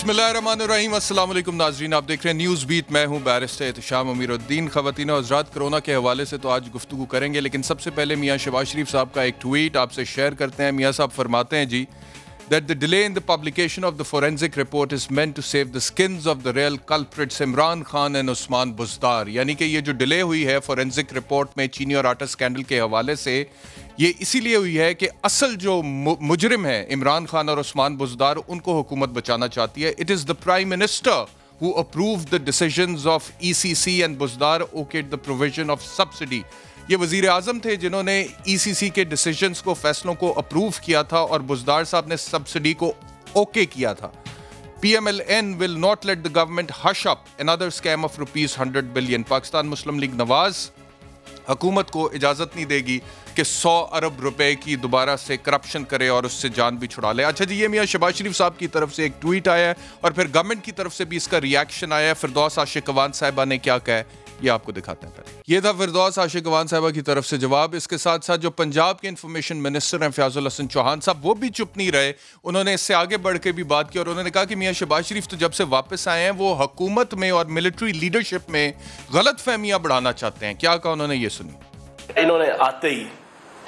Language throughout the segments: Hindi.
बिस्मिल्लाहिर्रहमानिर्रहीम, अस्सलाम वालेकुम नाज़रीन, आप देख रहे हैं न्यूज़ बीट। मैं हूं बैरिस्टर एहतशाम अमीरुद्दीन। ख़वातीन और हज़रात, कोरोना के हवाले से तो आज गुफ्तगू करेंगे, लेकिन सबसे पहले मियाँ शहबाज शरीफ साहब का एक ट्वीट आपसे शेयर करते हैं। मियाँ साहब फरमाते हैं जी that the delay in the publication of the forensic report is meant to save the skins of the real culprits Imran Khan and Usman Buzdar। यानी कि ये जो डिले हुई है फोरेंसिक रिपोर्ट में चीनी और आटा स्कैंडल के हवाले से, ये इसीलिए हुई है कि असल जो मुजरिम है इमरान खान और उस्मान बुज़दार, उनको हुकूमत बचाना चाहती है। It is the prime minister who approved the decisions of ECC and Buzdar okayed the provision of subsidy। ये वजीर आजम थे जिन्होंने ECC के डिसीजंस को, फैसलों को अप्रूव किया था, और बुज़दार साहब ने सब्सिडी को ओके किया था। PMLN will not let the government hush up another scam of ₹100 billion। Pakistan Muslim league Nawaz हुकूमत को इजाज़त नहीं देगी कि 100 अरब रुपए की दोबारा से करप्शन करे और उससे जान भी छुड़ा ले। अच्छा जी, ये मियाँ शहबाज शरीफ साहब की तरफ से एक ट्वीट आया है और फिर गवर्नमेंट की तरफ से भी इसका रिएक्शन आया है। फिरदौस आशिकवान साहिबा ने क्या कहा है, ये आपको दिखाते हैं। पहले ये था फिरदौस आशिकवान साहिबा की तरफ से जवाब। इसके साथ साथ जो पंजाब के इंफॉर्मेशन मिनिस्टर हैं फयाजुल हसन चौहान साहब, वो भी चुप नहीं रहे। उन्होंने इससे आगे बढ़ के भी बात की और उन्होंने कहा कि मियाँ शहबाज शरीफ तो जब से वापस आए हैं वो हुकूमत में और मिलिट्री लीडरशिप में गलत फहमियाँ बढ़ाना चाहते हैं। क्या कहा उन्होंने, ये सुनिए। इन्होंने आते ही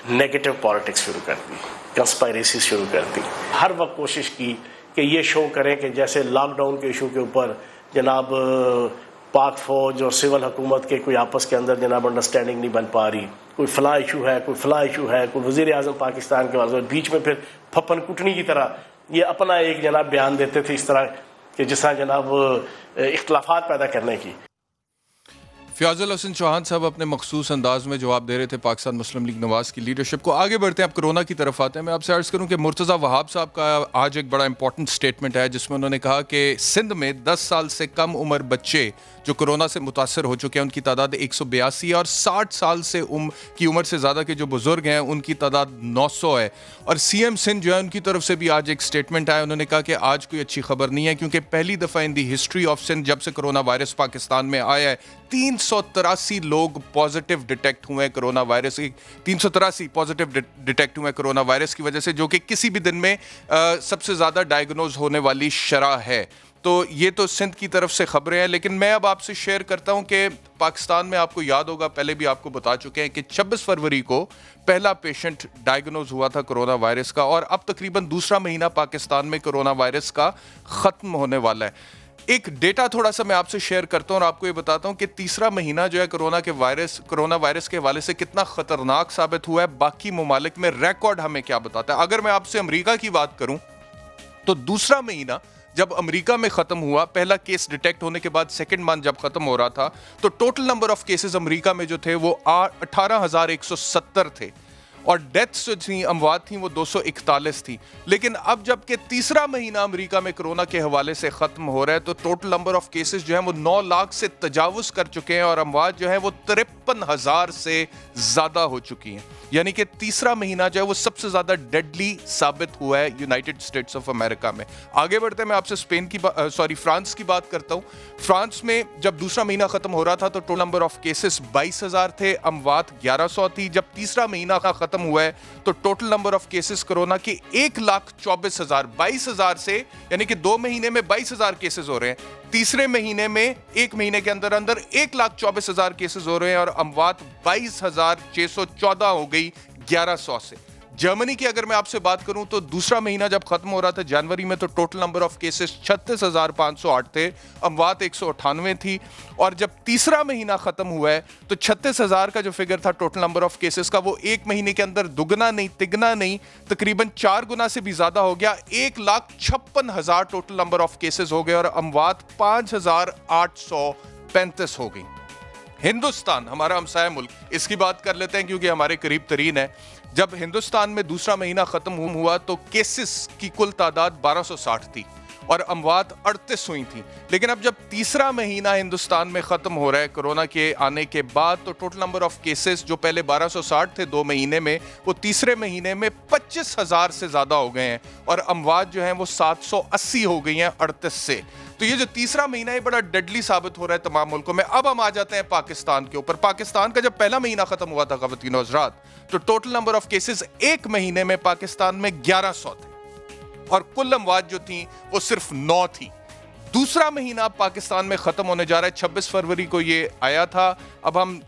नेगेटिव पॉलिटिक्स शुरू कर दी, कंस्पायरेसी शुरू कर दी। हर वक्त कोशिश की कि ये शो करें कि जैसे लॉकडाउन के इशू के ऊपर जनाब पाक फौज और सिविल हुकूमत के कोई आपस के अंदर जनाब अंडरस्टैंडिंग नहीं बन पा रही, कोई फला इशू है, कोई फला इशू है, कोई वज़ीर आज़म पाकिस्तान के वाले बीच में फिर फपन कुटनी की तरह ये अपना एक जनाब बयान देते थे इस तरह कि जिस तरह जनाब इख्तलाफात पैदा करने की। फयाजुल हसन चौहान साहब अपने मखसूस अंदाज में जवाब दे रहे थे पाकिस्तान मुस्लिम लीग नवाज की लीडरशिप को। आगे बढ़ते हैं, अब कोरोना की तरफ आते हैं। मैं आपसे अर्ज़ करूं कि मुर्तज़ा वहाब साहब का आज एक बड़ा इंपॉर्टेंट स्टेटमेंट है जिसमें उन्होंने कहा कि सिंध में 10 साल से कम उम्र बच्चे जो कोरोना से मुतासर हो चुके हैं उनकी तादाद 182 है, और 60 साल से की उम्र से ज़्यादा के जो बुजुर्ग हैं उनकी तादाद 900 है। और CM सिंध जो है उनकी तरफ से भी आज एक स्टेटमेंट आया। उन्होंने कहा कि आज कोई अच्छी खबर नहीं है, क्योंकि पहली दफ़ा इन दी हिस्ट्री ऑफ सिंध जब से कोरोना वायरस पाकिस्तान में आया है 383 लोग पॉजिटिव डिटेक्ट हुए हैं कोरोना वायरस की। 383 पॉजिटिव डिटेक्ट हुए हैं कोरोना वायरस की वजह से, जो कि किसी भी दिन में सबसे ज़्यादा डायग्नोज होने वाली शरह है। तो ये तो सिंध की तरफ से खबरें हैं, लेकिन मैं अब आपसे शेयर करता हूं कि पाकिस्तान में, आपको याद होगा पहले भी आपको बता चुके हैं कि 26 फरवरी को पहला पेशेंट डायग्नोज हुआ था कोरोना वायरस का, और अब तकरीबन दूसरा महीना पाकिस्तान में कोरोना वायरस का ख़त्म होने वाला है। एक डेटा थोड़ा सा मैं आपसे शेयर करता हूं और आपको ये बताता हूं कि तीसरा महीना जो है कोरोना वायरस के हवाले से कितना खतरनाक साबित हुआ है। बाकी ममालिक में रिकॉर्ड हमें क्या बताता है। अगर मैं आपसे अमेरिका की बात करूं तो दूसरा महीना जब अमेरिका में खत्म हुआ, पहला केस डिटेक्ट होने के बाद सेकंड मंथ जब खत्म हो रहा था, तो total number of cases America में जो थे वो 18,170 थे, और डेथ्स जो थी, अमवात थी, वो 241 थी। लेकिन अब जबकि तीसरा महीना अमेरिका में कोरोना के हवाले से ख़त्म हो रहा है, तो टोटल नंबर ऑफ केसेस जो है वो 9 लाख से तजावुज़ कर चुके हैं, और अमवात जो है वो 53,000 से ज़्यादा हो चुकी हैं। यानी कि तीसरा महीना जो है वो सबसे ज़्यादा डेडली साबित हुआ है यूनाइटेड स्टेट्स ऑफ अमेरिका में। आगे बढ़ते हैं, मैं आपसे फ्रांस की बात करता हूँ। फ्रांस में जब दूसरा महीना ख़त्म हो रहा था तो टोटल नंबर ऑफ केसेस 22,000 थे, अमवात 1100 थी। जब तीसरा महीना खत्म हुआ है तो total number of cases corona के 1,24,000, 22,000 से, यानी कि 2 महीने में 22,000 केसेस हो रहे हैं। तीसरे महीने में, एक महीने के अंदर अंदर 1,24,000 केसेस हो रहे हैं, और अमवात 22,614 हो गई 1100 से। जर्मनी की अगर मैं आपसे बात करूं तो दूसरा महीना जब खत्म हो रहा था जनवरी में, तो टोटल नंबर ऑफ केसेस 36,508 थे, अमवात 198 थी। और जब तीसरा महीना खत्म हुआ है तो 36,000 का जो फिगर था टोटल नंबर ऑफ केसेस का, वो एक महीने के अंदर दुगना नहीं, तिगना नहीं, तकरीबन 4 गुना से भी ज्यादा हो गया। 1,56,000 टोटल नंबर ऑफ केसेस हो गए, और अमवात 5,835 हो गई। हिंदुस्तान, हमारा हमसाया मुल्क, इसकी बात कर लेते हैं क्योंकि हमारे करीब तरीन है। जब हिंदुस्तान में दूसरा महीना खत्म हुआ तो केसेस की कुल तादाद 1260 थी और अमवात 38 हुई थी। लेकिन अब जब तीसरा महीना हिंदुस्तान में खत्म हो रहा है कोरोना के आने के बाद, तो टोटल नंबर ऑफ केसेस जो पहले 1260 थे 2 महीने में, वो तीसरे महीने में 25,000 से ज्यादा हो गए हैं, और अमवात जो हैं वो 780 हो गई हैं 38 से। तो ये जो तीसरा महीना है बड़ा डेडली साबित हो रहा है तमाम मुल्कों में। अब हम आ जाते हैं पाकिस्तान के ऊपर। पाकिस्तान का जब पहला महीना खत्म हुआ था ख़वातीन और हज़रात, तो टोटल नंबर ऑफ केसेस एक महीने में पाकिस्तान में 1100 थे, और कुल अमवात जो थी वो सिर्फ 9 थी। दूसरा महीना पाकिस्तान में ख़त्म होने जा रहा है। 26 फरवरी को ये आया था, अब हम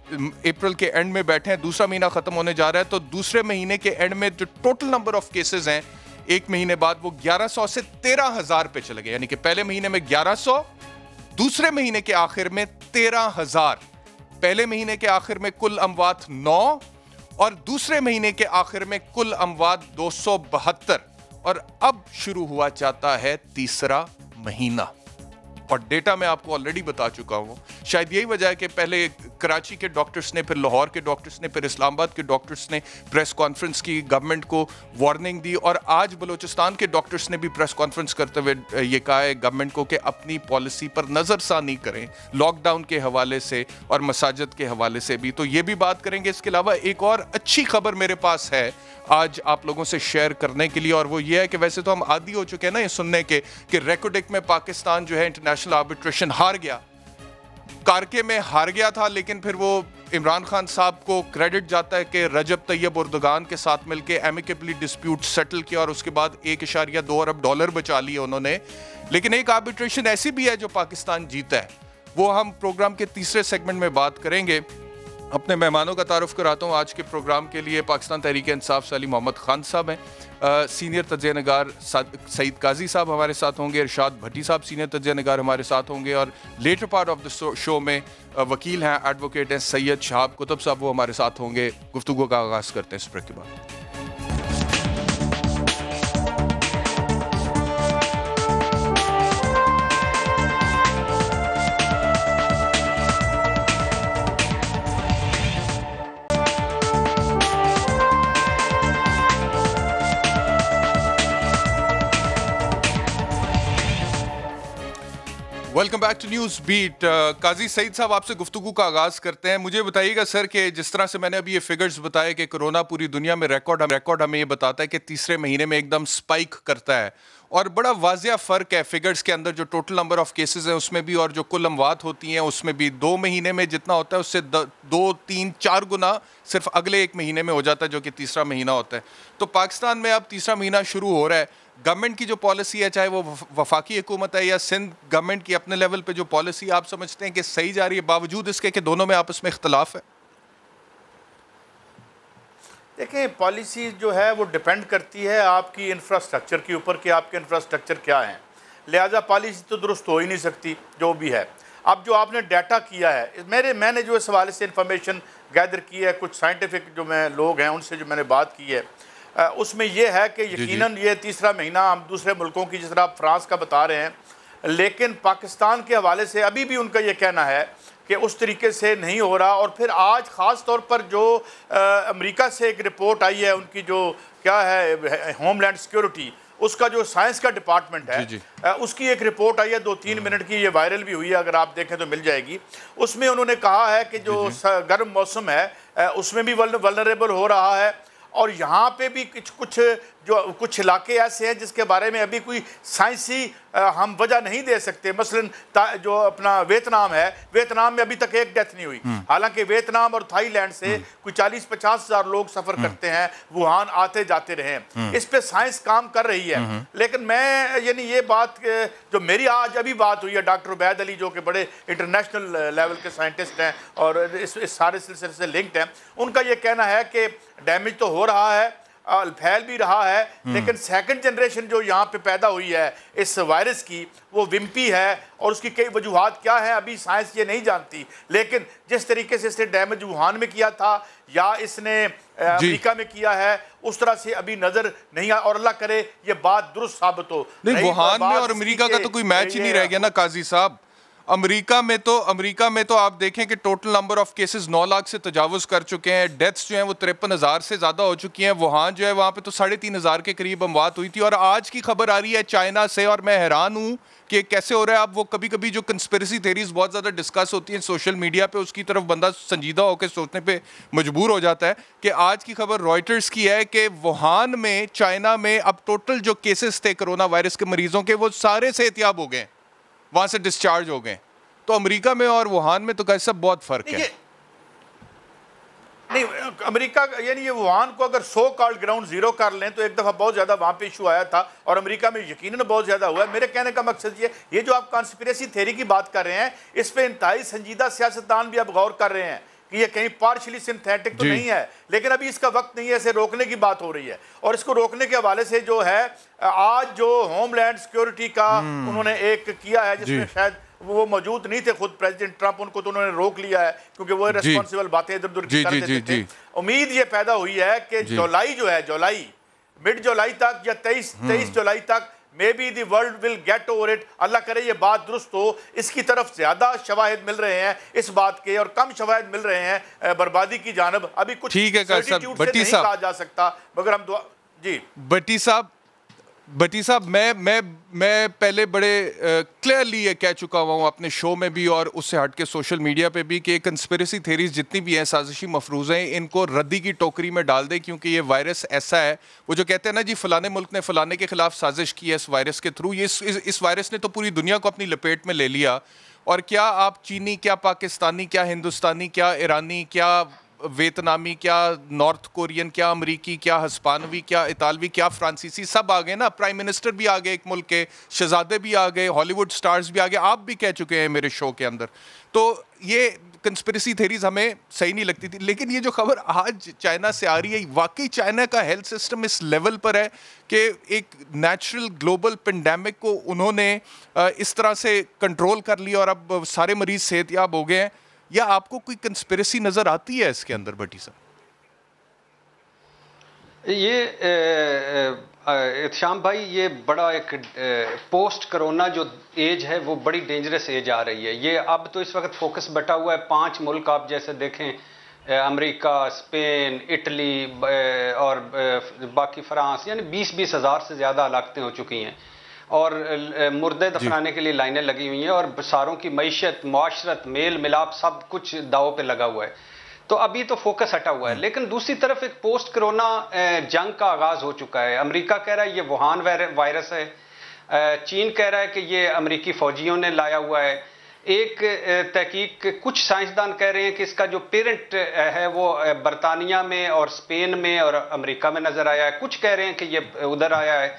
अप्रैल के एंड में बैठे हैं, दूसरा महीना ख़त्म होने जा रहा है। तो दूसरे महीने के एंड में जो टोटल नंबर ऑफ केसेस हैं एक महीने बाद वो 1100 से 13,000 पे चले गए। यानी कि पहले महीने में 1100, दूसरे महीने के आखिर में 13,000। पहले महीने के आखिर में कुल अमवात 9 और दूसरे महीने के आखिर में कुल अमवात 272। और अब शुरू हुआ जाता है तीसरा महीना, और डेटा मैं आपको ऑलरेडी बता चुका हूं। शायद यही वजह है कि पहले कराची के डॉक्टर्स ने, फिर लाहौर के डॉक्टर्स ने, फिर इस्लामाबाद के डॉक्टर्स ने प्रेस कॉन्फ्रेंस की, गवर्नमेंट को वार्निंग दी, और आज बलूचिस्तान के डॉक्टर्स ने भी प्रेस कॉन्फ्रेंस करते हुए ये कहा है गवर्नमेंट को कि अपनी पॉलिसी पर नज़रसानी करें, लॉकडाउन के हवाले से और मसाजिद के हवाले से भी। तो ये भी बात करेंगे। इसके अलावा एक और अच्छी खबर मेरे पास है आज आप लोगों से शेयर करने के लिए, और वो ये है कि वैसे तो हम आदी हो चुके हैं ना ये सुनने के कि रेकोडिक में पाकिस्तान जो है इंटरनेशनल आर्बिट्रेशन हार गया, कारके में हार गया था, लेकिन फिर वो इमरान खान साहब को क्रेडिट जाता है कि रजब तैयब उर्दुगान के साथ मिलकर एमिकेबली डिस्प्यूट सेटल किया और उसके बाद 1.2 अरब डॉलर बचा लिए उन्होंने। लेकिन एक आर्बिट्रेशन ऐसी भी है जो पाकिस्तान जीता है, वो हम प्रोग्राम के तीसरे सेगमेंट में बात करेंगे। अपने मेहमानों का तारुफ कराता हूँ आज के प्रोग्राम के लिए। पाकिस्तान तहरीक इंसाफ से अली मोहम्मद खान साहब हैं, सीनियर तज्ज़िया नगार सईद काजी साहब हमारे साथ होंगे, इरशाद भट्टी साहब सीनियर तज्ज़िया नगार हमारे साथ होंगे, और latter part of the show में वकील हैं, एडवोकेट हैं सैयद शहाब कुतुब साहब, वो हमारे साथ होंगे। गुफ्तगू का आगाज़ करते हैं इस ब्रेक के बाद। Welcome back to News Beat. Kazi Saeed साहब, आपसे गुफ्तगू का आगाज़ करते हैं। मुझे बताइएगा सर कि जिस तरह से मैंने अभी ये फिगर्स बताए कि कोरोना पूरी दुनिया में रिकॉर्ड हमें ये बताता है कि तीसरे महीने में एकदम स्पाइक करता है, और बड़ा वाजिया फ़र्क है फिगर्स के अंदर, जो टोटल नंबर ऑफ केसेस हैं उसमें भी और जो कुल अमवात होती हैं उसमें भी। 2 महीने में जितना होता है उससे 2, 3, 4 गुना सिर्फ अगले एक महीने में हो जाता है, जो कि तीसरा महीना होता है। तो पाकिस्तान में अब तीसरा महीना शुरू हो रहा है। गवर्नमेंट की जो पॉलिसी है, चाहे वो वफाकी हुकूमत है या सिंध गवर्नमेंट की अपने लेवल पे जो पॉलिसी आप समझते हैं कि सही जा रही है, बावजूद इसके कि दोनों में आपस में इख्तलाफ है? देखिए, पॉलिसी जो है वो डिपेंड करती है आपकी इंफ्रास्ट्रक्चर के ऊपर कि आपके इंफ्रास्ट्रक्चर क्या हैं, लिहाजा पॉलिसी तो दुरुस्त हो ही नहीं सकती जो भी है। अब जो आपने डाटा किया है, मैंने जो इस हवाले से इंफॉर्मेशन गैदर की है, कुछ साइंटिफिक जो लोग हैं उनसे जो मैंने बात की है, उसमें यह है कि यकीनन ये तीसरा महीना हम दूसरे मुल्कों की, जिस तरह आप फ्रांस का बता रहे हैं, लेकिन पाकिस्तान के हवाले से अभी भी उनका ये कहना है कि उस तरीके से नहीं हो रहा। और फिर आज ख़ास तौर पर जो अमेरिका से एक रिपोर्ट आई है, उनकी जो क्या है होमलैंड सिक्योरिटी, उसका जो साइंस का डिपार्टमेंट है, उसकी एक रिपोर्ट आई है 2-3 मिनट की, ये वायरल भी हुई है, अगर आप देखें तो मिल जाएगी। उसमें उन्होंने कहा है कि जो गर्म मौसम है उसमें भी वल्नरेबल हो रहा है, और यहाँ पे भी कुछ इलाके ऐसे हैं जिसके बारे में अभी कोई साइंसी हम वजह नहीं दे सकते। मसलन जो अपना वियतनाम है, वियतनाम में अभी तक एक डेथ नहीं हुई, हालांकि वियतनाम और थाईलैंड से कोई 40-50 हज़ार लोग सफ़र करते हैं, वुहान आते जाते रहे। इस पे साइंस काम कर रही है। लेकिन मैं यानी ये बात जो मेरी आज अभी बात हुई है डॉक्टर उबैद अली, जो कि बड़े इंटरनेशनल लेवल के साइंटिस्ट हैं और इस सारे सिलसिले से लिंक्ड हैं, उनका ये कहना है कि डैमेज तो हो रहा है, फैल भी रहा है, लेकिन सेकंड जनरेशन जो यहाँ पे पैदा हुई है इस वायरस की, वो विम्पी है, और उसकी कई वजूहात क्या है अभी साइंस ये नहीं जानती। लेकिन जिस तरीके से इसने डैमेज वुहान में किया था या इसने अमेरिका में किया है, उस तरह से अभी नजर नहीं आ, और अल्लाह करे ये बात दुरुस्त साबित हो। नहीं, वुहान में और अमेरिका का तो कोई मैच ही नहीं रह गया ना काजी साहब। अमेरिका में तो आप देखें कि total number of cases 9 lakh से तजावुज़ कर चुके हैं, डेथ्स जो हैं वो 53,000 से ज़्यादा हो चुकी हैं। वुहान जो है वहाँ पे तो 3,500 के करीब अमवात हुई थी। और आज की खबर आ रही है चाइना से, और मैं हैरान हूँ कि कैसे हो रहा है। अब वो कभी जो कंस्पिरेसी थेरीज बहुत ज़्यादा डिस्कस होती हैं सोशल मीडिया पे, उसकी तरफ बंदा संजीदा होकर सोचने पे मजबूर हो जाता है कि आज की खबर रॉयटर्स की है कि वुहान में, चाइना में अब टोटल जो केसेस थे कोरोना वायरस के मरीजों के, वो सारे सेहतियाब हो गए, वहाँ से डिस्चार्ज हो गए। तो अमेरिका में और वुहान में तो कैसा बहुत फ़र्क है। नहीं, अमेरिका यानी ये वुहान को अगर 100 कॉल्ड ग्राउंड जीरो कर लें तो एक दफ़ा बहुत ज़्यादा वहाँ पे इशू आया था और अमेरिका में यकीनन बहुत ज़्यादा हुआ है। मेरे कहने का मकसद ये जो आप कॉन्स्पिरेसी थ्योरी की बात कर रहे हैं, इस पे इंतहाई संजीदा सियासतदान भी अब गौर कर रहे हैं कि ये कहीं पार्शली सिंथेटिक तो नहीं है, लेकिन अभी इसका वक्त नहीं है, इसे रोकने की बात हो रही है। और इसको रोकने के हवाले से जो है आज जो होमलैंड सिक्योरिटी का उन्होंने एक किया है, जिसमें शायद वो मौजूद नहीं थे खुद प्रेसिडेंट ट्रंप, उनको तो उन्होंने रोक लिया है क्योंकि वो रिस्पॉन्सिबल बातें इधर उधर कर देते थे। उम्मीद ये पैदा हुई है कि जुलाई जो है, जुलाई मिड जुलाई तक या 23 जुलाई तक may be the world will get over it. अल्लाह करे ये बात दुरुस्त हो। इसकी तरफ ज्यादा शवाहिद मिल रहे हैं इस बात के और कम शवाहिद मिल रहे हैं बर्बादी की जानब। अभी कुछ ठीक है नहीं कहा जा सकता, मगर हम दुआ जी भट्टी साहब मैं पहले बड़े क्लियरली ये कह चुका हुआ हूँ अपने शो में भी और उससे हट के सोशल मीडिया पे भी कि कंस्पिरेसी थेरीज जितनी भी हैं, साजिशी मफरूज़े हैं, इनको रद्दी की टोकरी में डाल दें, क्योंकि ये वायरस ऐसा है, वो जो कहते हैं ना जी फलाने मुल्क ने फलाने के खिलाफ साजिश की है इस वायरस के थ्रू, ये इस वायरस ने तो पूरी दुनिया को अपनी लपेट में ले लिया। और क्या आप चीनी, क्या पाकिस्तानी, क्या हिंदुस्तानी, क्या ईरानी, क्या वियतनामी, क्या नॉर्थ कोरियन, क्या अमरीकी, क्या हिस्पानवी, क्या इतालवी, क्या फ्रांसीसी, सब आ गए ना। प्राइम मिनिस्टर भी आ गए एक मुल्क के, शहजादे भी आ गए, हॉलीवुड स्टार्स भी आ गए, आप भी कह चुके हैं मेरे शो के अंदर। तो ये कंस्पिरेसी थेरीज हमें सही नहीं लगती थी, लेकिन ये जो खबर आज चाइना से आ रही है, वाकई चाइना का हेल्थ सिस्टम इस लेवल पर है कि एक नेचुरल ग्लोबल पेंडेमिक को उन्होंने इस तरह से कंट्रोल कर लिया और अब सारे मरीज सेहतयाब हो गए हैं, या आपको कोई कंस्पिरेसी नजर आती है इसके अंदर भट्टी साहब? ये इत्शाम भाई, ये बड़ा एक पोस्ट कोरोना जो एज है वो बड़ी डेंजरस एज आ रही है। ये अब तो इस वक्त फोकस बटा हुआ है 5 मुल्क, आप जैसे देखें अमेरिका, स्पेन, इटली और बाकी फ्रांस, यानी 20-20 हज़ार से ज़्यादा हलाकतें हो चुकी हैं और मुर्दे दफनाने के लिए लाइनें लगी हुई हैं और सारों की मईशत, मुआशरत, मेल मिलाप सब कुछ दाव पे लगा हुआ है। तो अभी तो फोकस हटा हुआ है, लेकिन दूसरी तरफ एक पोस्ट कोरोना जंग का आगाज हो चुका है। अमेरिका कह रहा है ये वुहान वायरस है, चीन कह रहा है कि ये अमेरिकी फौजियों ने लाया हुआ है। एक तहकीक कुछ साइंसदान कह रहे हैं कि इसका जो पेरेंट है वो बरतानिया में और स्पेन में और अमेरिका में नजर आया है, कुछ कह रहे हैं कि ये उधर आया है।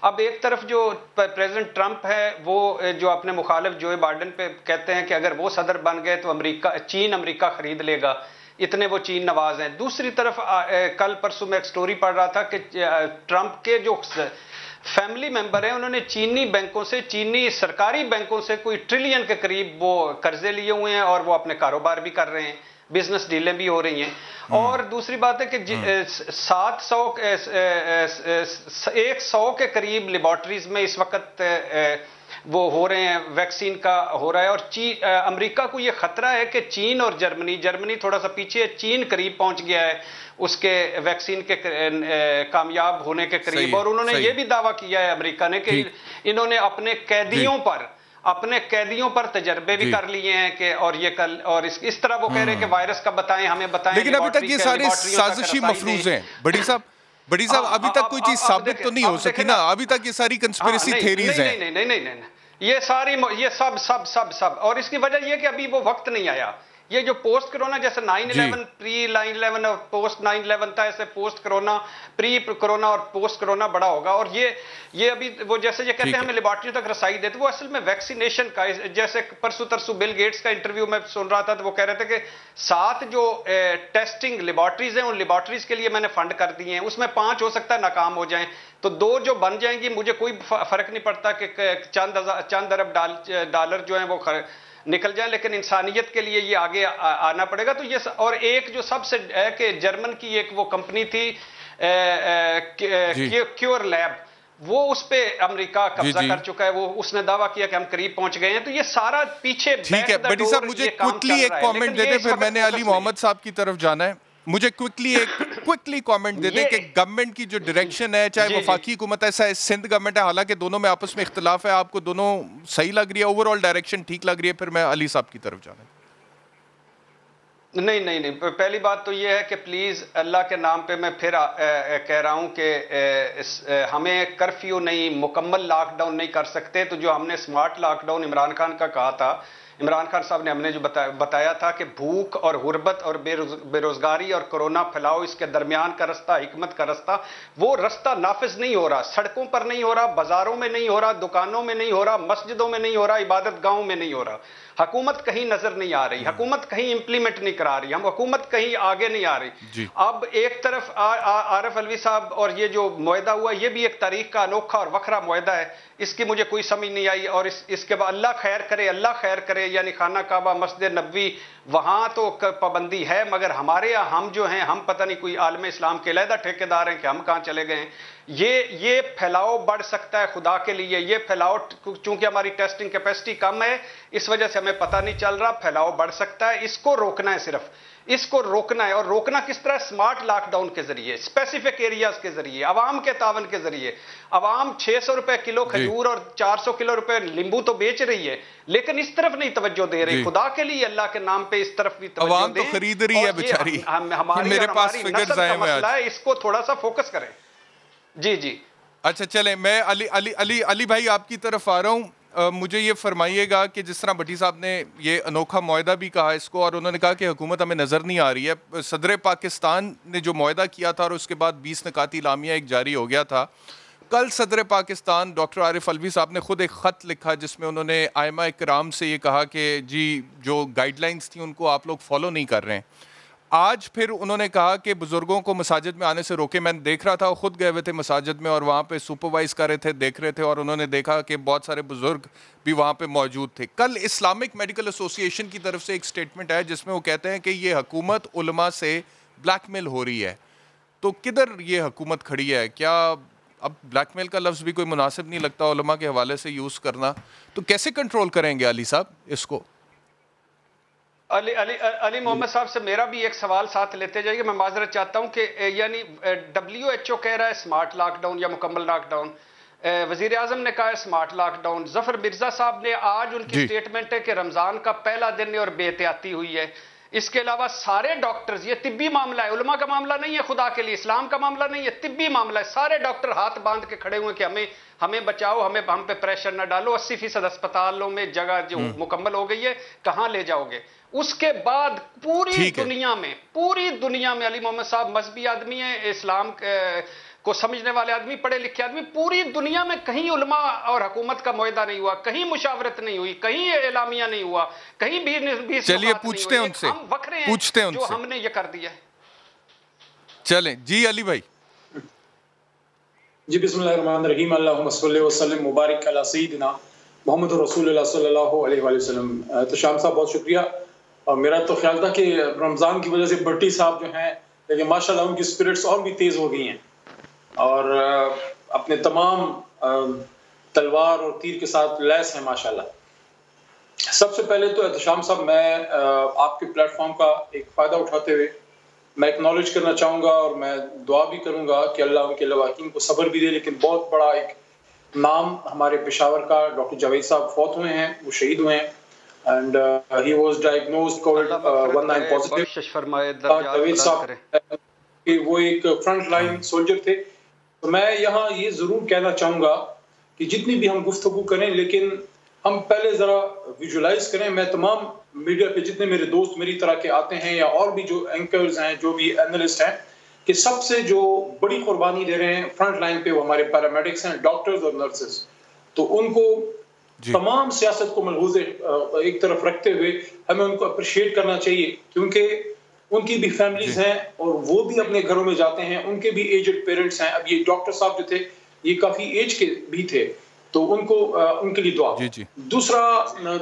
अब एक तरफ जो प्रेसिडेंट ट्रंप है वो जो अपने मुखालिफ जो बाइडेन पे कहते हैं कि अगर वो सदर बन गए तो चीन अमेरिका खरीद लेगा, इतने वो चीन नवाज हैं। दूसरी तरफ कल परसों में एक स्टोरी पढ़ रहा था कि ट्रंप के जो फैमिली मेंबर हैं उन्होंने चीनी बैंकों से, चीनी सरकारी बैंकों से कोई ट्रिलियन के करीब वो कर्जे लिए हुए हैं और वो अपने कारोबार भी कर रहे हैं, बिजनेस डीलें भी हो रही हैं। और दूसरी बात है कि 100 के करीब लेबॉर्टरीज में इस वक्त वो हो रहे हैं, वैक्सीन का हो रहा है। और अमेरिका को ये खतरा है कि चीन और जर्मनी थोड़ा सा पीछे है, चीन करीब पहुंच गया है उसके वैक्सीन के कामयाब होने के करीब। और उन्होंने ये भी दावा किया है अमेरिका ने कि इन्होंने अपने कैदियों पर तजर्बे भी कर लिए हैं कि और ये कल और इस तरह वो कह रहे हैं कि वायरस का बताएं, हमें बताएं। लेकिन अभी तक ये सारे साजिशी मफरूज हैं बड़ी साहब, अभी तक कोई चीज साबित तो नहीं हो सकी ना, अभी तक ये सारी कंस्पिरेसी थ्योरीज हैं। नहीं, ये सब और इसकी वजह ये कि अभी वो वक्त नहीं आया। ये जो पोस्ट कोरोना जैसे 9/11 प्री 9/11 और पोस्ट 9/11 था, ऐसे पोस्ट कोरोना, प्री कोरोना और पोस्ट कोरोना बड़ा होगा। और ये अभी वो जैसे ये कहते हैं हमें लेबॉर्टरी तक रसाई देते, वो असल में वैक्सीनेशन का, जैसे परसों तरसों बिल गेट्स का इंटरव्यू में सुन रहा था तो वो कह रहे थे कि 7 जो टेस्टिंग लेबॉर्टरीज हैं उन लेबॉर्टरीज के लिए मैंने फंड कर दिए हैं, उसमें 5 हो सकता है नाकाम हो जाएं, तो 2 जो बन जाएंगी मुझे कोई फर्क नहीं पड़ता कि चंद अरब डॉलर जो है वो निकल जाए, लेकिन इंसानियत के लिए ये आगे आना पड़ेगा। तो ये और एक जो सबसे है कि जर्मन की एक वो कंपनी थी क्योर लैब, वो उस पे अमेरिका कब्जा कर चुका है, वो उसने दावा किया कि हम करीब पहुंच गए हैं। तो ये सारा पीछे ठीक है बड़ी साहब, मुझे क्विकली एक कमेंट दे दे, फिर मैंने अली मोहम्मद साहब की तरफ जाना है। मुझे क्विकली कमेंट दे दे कि गवर्नमेंट की जो डायरेक्शन है, चाहे वफाकी हुकूमत है चाहे सिंध गवर्नमेंट है, हालांकि दोनों में आपस में इख्तिलाफ है, आपको दोनों सही लग रही है, ओवरऑल डायरेक्शन ठीक लग रही है? फिर मैं अली साहब की तरफ जाना है। नहीं, पहली बात तो ये है कि प्लीज अल्लाह के नाम पे मैं फिर कह रहा हूं कि हमें कर्फ्यू नहीं, मुकम्मल लॉकडाउन नहीं कर सकते। तो जो हमने स्मार्ट लॉकडाउन इमरान खान का कहा था इमरान खान साहब ने हमने जो बताया था कि भूख और गुर्बत और बेरोजगारी और कोरोना फैलाओ, इसके दरमियान का रास्ता, हिकमत का रास्ता, वो रास्ता नाफिज नहीं हो रहा। सड़कों पर नहीं हो रहा, बाजारों में नहीं हो रहा, दुकानों में नहीं हो रहा, मस्जिदों में नहीं हो रहा, इबादत गाहों में नहीं हो रहा। हुकूमत कहीं नजर नहीं आ रही, हुकूमत कहीं इंप्लीमेंट नहीं करा रही, हम हुकूमत कहीं आगे नहीं आ रही। अब एक तरफ आरिफ अलवी साहब और ये जो मुआहदा हुआ, ये भी एक तारीख का अनोखा और वखरा मुआहदा है, इसकी मुझे कोई समझ नहीं आई। और इसके बाद अल्लाह खैर करे, अल्लाह खैर करे, यानी खाना काबा, मस्जिद नबवी, वहां तो पाबंदी है, मगर हमारे यहाँ हम जो हैं, हम पता नहीं कोई आलम इस्लाम के अलहदा ठेकेदार हैं कि हम कहां चले गए हैं। ये फैलाव बढ़ सकता है खुदा के लिए, ये फैलाव, चूंकि हमारी टेस्टिंग कैपेसिटी कम है, इस वजह से हमें पता नहीं चल रहा, फैलाव बढ़ सकता है। इसको रोकना है, सिर्फ इसको रोकना है। और रोकना किस तरह? स्मार्ट लॉकडाउन के जरिए, स्पेसिफिक एरियाज के जरिए, अवाम के तावन के जरिए। अवाम 600 रुपए किलो खजूर और 400 किलो रुपए नींबू तो बेच रही है, लेकिन इस तरफ नहीं तवज्जो दे रही। खुदा के लिए, अल्लाह के नाम पे इस तरफ भी तवज्जो दें। तो खरीद रही है बेचारी, हमारी मेरे पास फिगर्स आए हैं आज, इसको थोड़ा सा फोकस करें। जी जी, अच्छा चलें, मैं अली भाई आपकी तरफ आ रहा हूँ। मुझे ये फरमाइएगा कि जिस तरह भट्टी साहब ने ये अनोखा मुआहदा भी कहा इसको, और उन्होंने कहा कि हुकूमत हमें नज़र नहीं आ रही है। सदर पाकिस्तान ने जो मुआहदा किया था और उसके बाद 20 निकाती लामिया एक जारी हो गया था। कल सदर पाकिस्तान डॉक्टर आरिफ अलवी साहब ने खुद एक ख़त लिखा जिसमें उन्होंने आइमा इकराम से ये कहा कि जी जो गाइडलाइंस थी उनको आप लोग फॉलो नहीं कर रहे हैं। आज फिर उन्होंने कहा कि बुज़ुर्गों को मसाजिद में आने से रोके। मैंने देख रहा था, वो खुद गए हुए थे मसाजिद में और वहाँ पे सुपरवाइज़ कर रहे थे, देख रहे थे, और उन्होंने देखा कि बहुत सारे बुज़ुर्ग भी वहाँ पे मौजूद थे। कल इस्लामिक मेडिकल एसोसिएशन की तरफ से एक स्टेटमेंट है जिसमें वो कहते हैं कि ये हुकूमत उलमा से ब्लैकमेल हो रही है। तो किधर ये हुकूमत खड़ी है? क्या अब ब्लैकमेल का लफ्ज़ भी कोई मुनासिब नहीं लगता उलमा के हवाले से यूज़ करना? तो कैसे कंट्रोल करेंगे अली साहब इसको? अली मोहम्मद साहब से मेरा भी एक सवाल साथ लेते जाइए। मैं माजरत चाहता हूं कि यानी WHO कह रहा है स्मार्ट लॉकडाउन या मुकम्मल लॉकडाउन, वजीर आजम ने कहा है स्मार्ट लॉकडाउन, जफर मिर्जा साहब ने आज उनकी स्टेटमेंट है कि रमजान का पहला दिन है और बेहतियाती हुई है। इसके अलावा सारे डॉक्टर्स, ये तिब्बी मामला है, उलमा का मामला नहीं है, खुदा के लिए इस्लाम का मामला नहीं है, तिब्बी मामला है। सारे डॉक्टर हाथ बांध के खड़े हुए कि हमें बचाओ, हम पे प्रेशर न डालो, 80% अस्पतालों में जगह जो मुकम्मल हो गई है, कहां ले जाओगे? उसके बाद पूरी दुनिया में अली मोहम्मद साहब मजहबी आदमी है, इस्लाम को समझने वाले आदमी, पढ़े लिखे आदमी, पूरी दुनिया में कहीं उलमा और हुकूमत का मुआहदा नहीं हुआ, कहीं मुशावरत नहीं हुई, कहीं एलामिया नहीं हुआ, कहीं भी चलिए पूछते हैं उनसे, हम वखरे हैं जो हमने ये कर दिया। चलें जी अली भाई। जी बिस्मिल्लाहिर्रहमानिर्रहीम, अल्लाहुम्मा सल्लि व सल्लिम मुबारक अला सय्यिदिना मुहम्मद रसूलुल्लाह सल्लल्लाहु अलैहि वसल्लम। तशाम साहब बहुत शुक्रिया। और मेरा तो ख्याल था कि रमज़ान की वजह से भट्टी साहब जो हैं, लेकिन माशाल्लाह उनकी स्पिरिट्स और भी तेज़ हो गई हैं और अपने तमाम तलवार और तीर के साथ लैस हैं माशाल्लाह। सबसे पहले तो एहतशाम साहब, मैं आपके प्लेटफॉर्म का एक फ़ायदा उठाते हुए मैं एक्नॉलेज करना चाहूँगा और मैं दुआ भी करूँगा कि अल्लाह उनके लवाकिन को सब्र भी दे। लेकिन बहुत बड़ा एक नाम हमारे पेशावर का डॉक्टर जावेद साहब फौत हुए हैं, वो शहीद हुए हैं and he was diagnosed covid positive. Javed साहब वो एक फ्रंट लाइन सोल्जर थे। तो मैं यहाँ ये ज़रूर कहना चाहूँगा कि जितनी भी हम गुफ्तगू करें, लेकिन हम पहले ज़रा विजुलाइज करें। मैं तमाम मीडिया पे जितने मेरे दोस्त मेरी तरह के आते हैं या और भी जो एंकर्स हैं, जो भी एनालिस्ट हैं, कि सबसे जो बड़ी कुर्बानी दे रहे हैं फ्रंट लाइन पे वो हमारे पैरामेडिक्स हैं, डॉक्टर्स और नर्सेज। तो उनको तमाम सियासत को मलहूज़ एक तरफ रखते हुए हमें उनको अप्रिशिएट करना चाहिए, क्योंकि उनकी भी फैमिलीज हैं और वो भी अपने घरों में जाते हैं, उनके भी एजड पेरेंट्स हैं। अब ये डॉक्टर साहब जो थे ये काफ़ी एज के भी थे, तो उनको उनके लिए दुआ। दूसरा,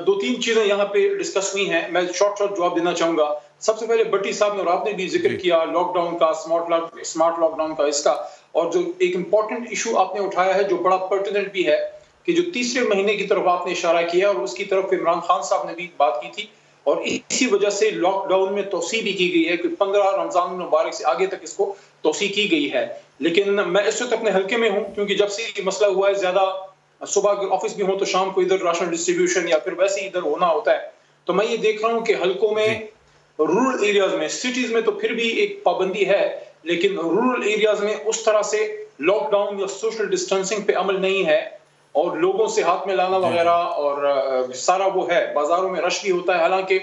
2-3 चीज़ें यहाँ पे डिस्कस हुई हैं, मैं शॉर्ट जवाब देना चाहूँगा। सबसे पहले भट्टी साहब ने और आपने भी जिक्र किया लॉकडाउन का, स्मार्ट लॉकडाउन का, इसका, और जो एक इम्पॉर्टेंट इशू आपने उठाया है जो बड़ा पर्टिनेंट भी है कि जो तीसरे महीने की तरफ आपने इशारा किया और उसकी तरफ इमरान खान साहब ने भी बात की थी, और इसी वजह से लॉकडाउन में तोसी भी की गई है कि 15 रमजान मुबारक से आगे तक इसको तोसी की गई है। लेकिन मैं इस वक्त अपने हल्के में हूँ, क्योंकि जब से ये मसला हुआ है, ज्यादा सुबह ऑफिस भी हो तो शाम को इधर राशन डिस्ट्रीब्यूशन या फिर वैसे इधर होना होता है, तो मैं ये देख रहा हूँ कि हल्कों में, रूरल एरियाज में, सिटीज में तो फिर भी एक पाबंदी है, लेकिन रूरल एरियाज में उस तरह से लॉकडाउन या सोशल डिस्टेंसिंग पे अमल नहीं है। और लोगों से हाथ में लाना वगैरह, और सारा वो है, बाजारों में रश भी होता है। हालांकि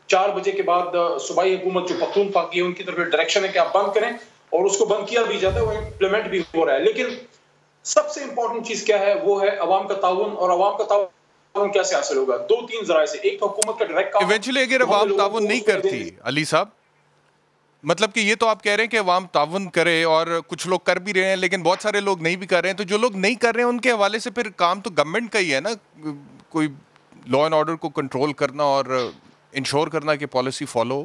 4 बजे के बाद सूबाई हुकूमत जो पख्तूनख्वा की है उनकी तरफ डायरेक्शन है कि आप बंद करें, और उसको बंद किया भी जाता है, वो इम्प्लीमेंट भी हो रहा है। लेकिन सबसे इंपॉर्टेंट चीज क्या है, वो है अवाम का ताउन। और अवाम का ताउन कैसे हासिल होगा? 2-3 जराए से। एक तो हुकूमत का डायरेक्ट, इवेंचुअली अगर अवाम ताउन नहीं करती अली साहब, मतलब कि ये तो आप कह रहे हैं कि अवाम ताउन करे, और कुछ लोग कर भी रहे हैं लेकिन बहुत सारे लोग नहीं भी कर रहे हैं, तो जो लोग नहीं कर रहे हैं उनके हवाले से फिर काम तो गवर्नमेंट का ही है ना, कोई लॉ एंड ऑर्डर को कंट्रोल करना और इंश्योर करना कि पॉलिसी फॉलो।